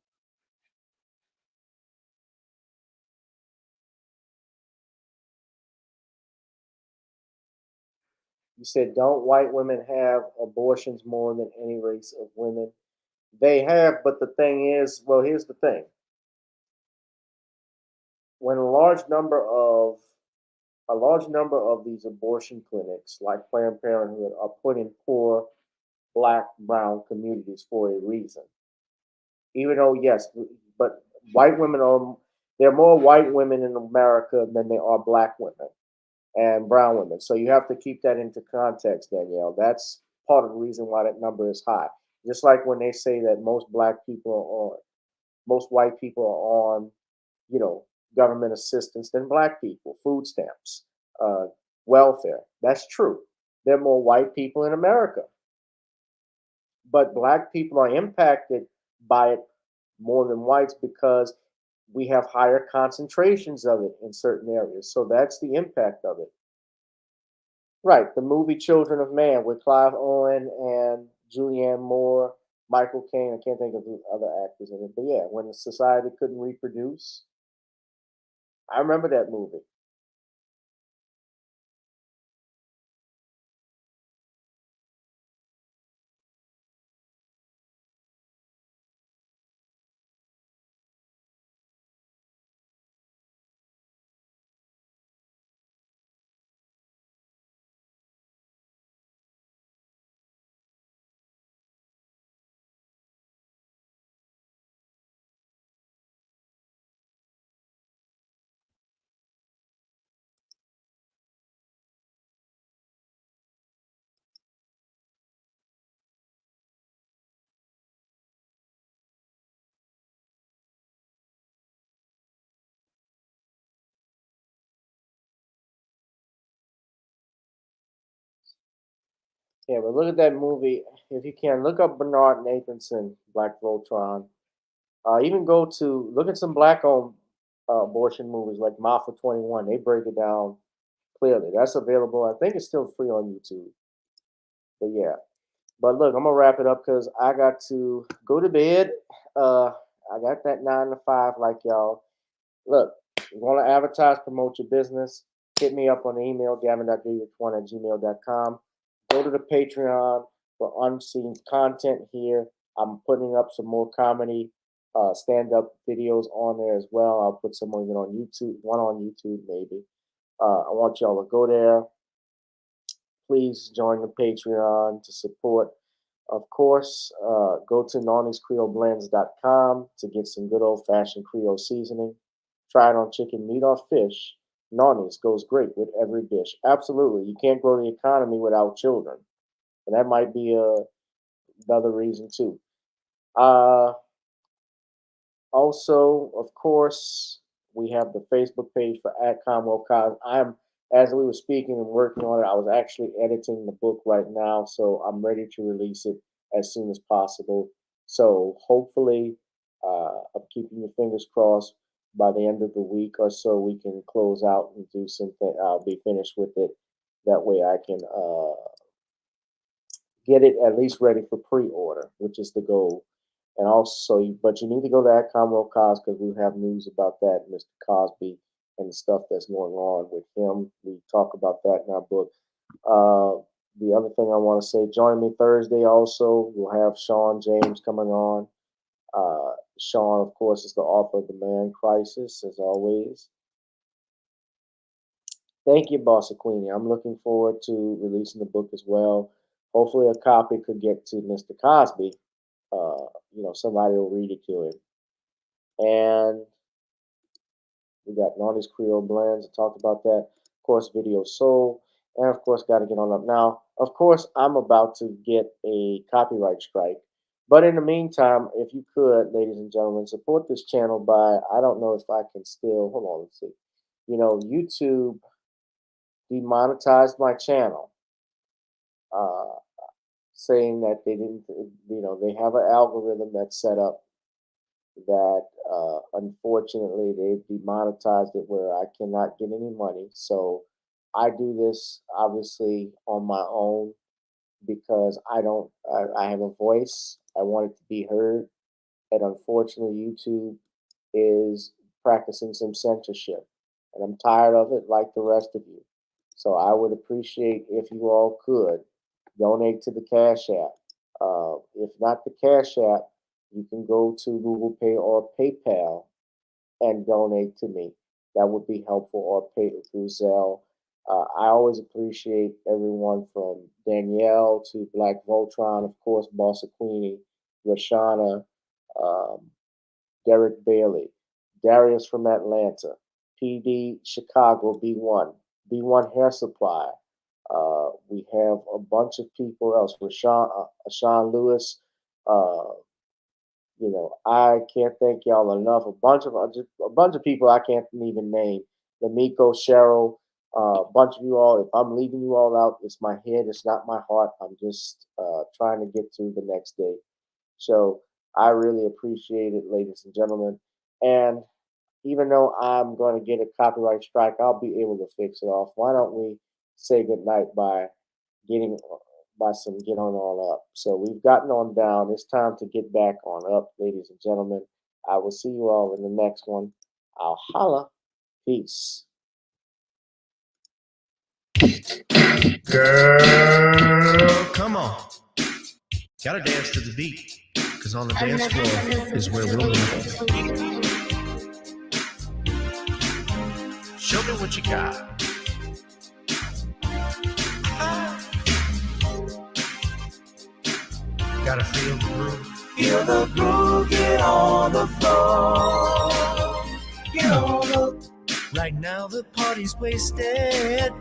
You said, don't white women have abortions more than any race of women? They have, but the thing is, well, here's the thing. When a large number of these abortion clinics, like Planned Parenthood, are put in poor Black, brown communities for a reason. Even though, yes, but there are more white women in America than there are Black women and brown women. So you have to keep that into context, Danielle. That's part of the reason why that number is high. Just like when they say that most white people are on, government assistance than Black people, food stamps, welfare. That's true. There are more white people in America. but black people are impacted by it more than whites because we have higher concentrations of it in certain areas. So that's the impact of it. Right, the movie Children of Man with Clive Owen and Julianne Moore, Michael Caine. I can't think of the other actors in it, but yeah, when the society couldn't reproduce, I remember that movie. Yeah, but look at that movie. If you can, look up Bernard Nathanson, Black Voltron. Even go to look at some black-owned abortion movies like Mafia 21. They break it down clearly. That's available. I think it's still free on YouTube. But yeah. But look, I'm gonna wrap it up because I got to go to bed. I got that 9 to 5 like y'all. Look, you want to advertise, promote your business, hit me up on the email, gavin.rich1@gmail.com. Go to the Patreon for unseen content here. I'm putting up some more comedy stand-up videos on there as well. I'll put some even on YouTube, one on YouTube maybe. I want y'all to go there. Please join the Patreon to support. Of course, go to NawniesCreoleBlends.com to get some good old-fashioned Creole seasoning. Try it on chicken, meat, or fish. Nawnies goes great with every dish. Absolutely. You can't grow the economy without children. And that might be another reason, too. Also, of course, we have the Facebook page for Commonwealth Cause. As we were speaking and working on it, I was actually editing the book right now, so I'm ready to release it as soon as possible. So hopefully, I'm keeping your fingers crossed. By the end of the week or so, we can close out and do something. I'll be finished with it. That way, I can get it at least ready for pre-order, which is the goal. And also, but you need to go to that Commonwealth Cause because we have news about that, Mr. Cosby, and the stuff that's going on with him. We talk about that in our book. The other thing I want to say, join me Thursday also. We'll have Sean James coming on. Sean, of course, is the author of The Man Crisis, as always. Thank you, Bossa Queenie. I'm looking forward to releasing the book as well. Hopefully a copy could get to Mr. Cosby. Somebody will read it to him. And we got Naughty's Creole Blends. I talked about that. Of course, Video Soul. And of course, got to get on up. Now, of course, I'm about to get a copyright strike. But in the meantime, if you could, ladies and gentlemen, support this channel by, I don't know if I can still, hold on, let's see. YouTube demonetized my channel, saying that they didn't, they have an algorithm that's set up that unfortunately they demonetized it where I cannot get any money. So I do this obviously on my own because I have a voice. I want it to be heard. And unfortunately, YouTube is practicing some censorship. And I'm tired of it like the rest of you. So I would appreciate if you all could donate to the Cash App. If not the Cash App, you can go to GooglePay or PayPal and donate to me. That would be helpful, or pay through Zelle. I always appreciate everyone from Danielle to Black Voltron, of course, Bossa Queenie, Rashana, Derek Bailey, Darius from Atlanta, PD Chicago, B1 Hair Supply. We have a bunch of people else. Rashawn Lewis. I can't thank y'all enough. A bunch of people I can't even name. Lamiko, Cheryl, A bunch of you all, if I'm leaving you all out, it's my head, it's not my heart. I'm just trying to get through the next day. So I really appreciate it, ladies and gentlemen. And even though I'm going to get a copyright strike, I'll be able to fix it off. Why don't we say goodnight by some get on up? So we've gotten on down. It's time to get back on up, ladies and gentlemen. I will see you all in the next one. I'll holla. Peace. Girl, come on. Gotta dance to the beat, cause on the dance floor is where we'll move. Show me what you got. Gotta feel the groove. Feel the groove, get on the floor. Get on up. Right now the party's wasted.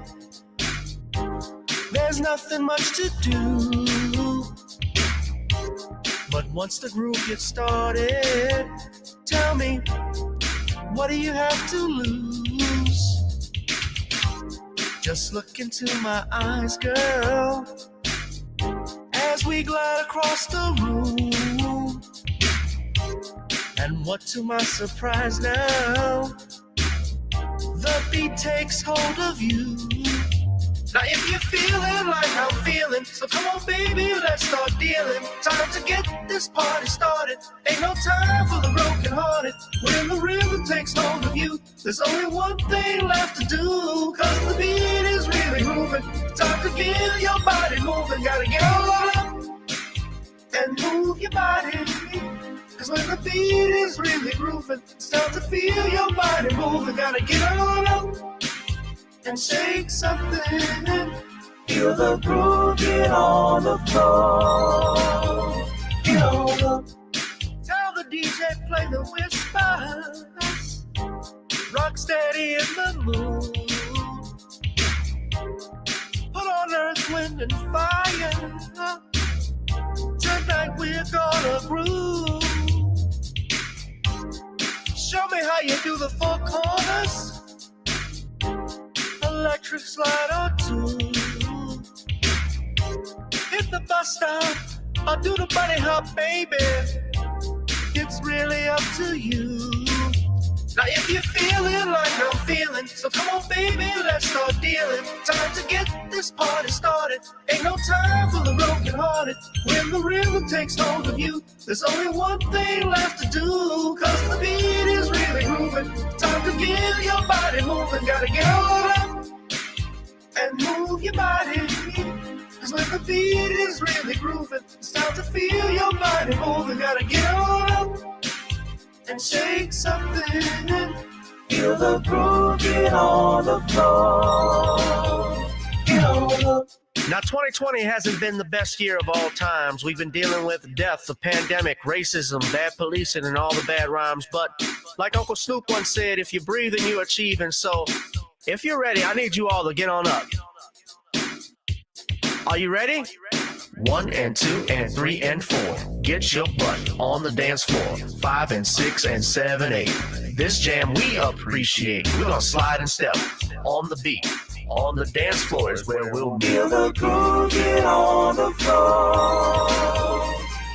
There's nothing much to do. But once the groove gets started, tell me, what do you have to lose? Just look into my eyes, girl, as we glide across the room. And what to my surprise now, the beat takes hold of you. Now if you're feeling like I'm feeling, so come on baby, let's start dealing. Time to get this party started. Ain't no time for the broken hearted. When the rhythm takes hold of you, there's only one thing left to do. Cause the beat is really moving. Time to get your body moving. Gotta get all up and move your body. Cause when the beat is really grooving, it's time to feel your body moving. Gotta get all up and shake something. Feel the groove, get on the floor. Get on up. Tell the DJ play the whispers. Rock steady in the mood. Put on earth, wind, and fire. Tonight we're gonna groove. Show me how you do the four corners. Electric slide or two. Hit the bus stop or do the bunny hop, baby. It's really up to you. Now if you're feeling like I'm feeling, so come on baby, let's start dealing. Time to get this party started. Ain't no time for the broken hearted. When the rhythm takes hold of you, there's only one thing left to do. Cause the beat is really grooving. Time to get your body moving. Gotta get all up and move your body. Cause when the beat is really grooving, it's time to feel your body moving. Gotta get on up and shake something. Feel the groove, get on the floor. Get on up. Now 2020 hasn't been the best year of all times. We've been dealing with death, the pandemic, racism, bad policing, and all the bad rhymes. But like Uncle Snoop once said, if you breathe and you achieve. And so if you're ready, I need you all to get on up. Are you ready? 1 and 2 and 3 and 4. Get your butt on the dance floor. 5 and 6 and 7, 8. This jam we appreciate. We're gonna slide and step on the beat. On the dance floor is where we'll be. Feel the groove, get on the floor.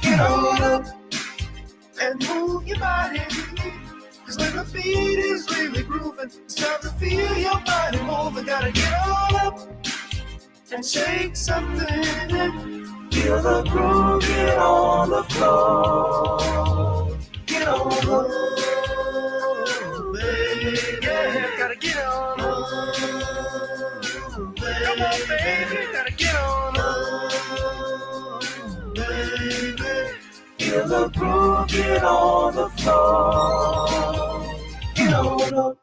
Get on up and move your body. Cause when the beat is really grooving, it's time to feel your body moving. Gotta get on up and shake something. Feel the groove, get on the floor. Get on up, baby. Yeah, gotta get on up. Come on, baby, gotta get on up, baby. Feel the groove, get on the floor. Get on up.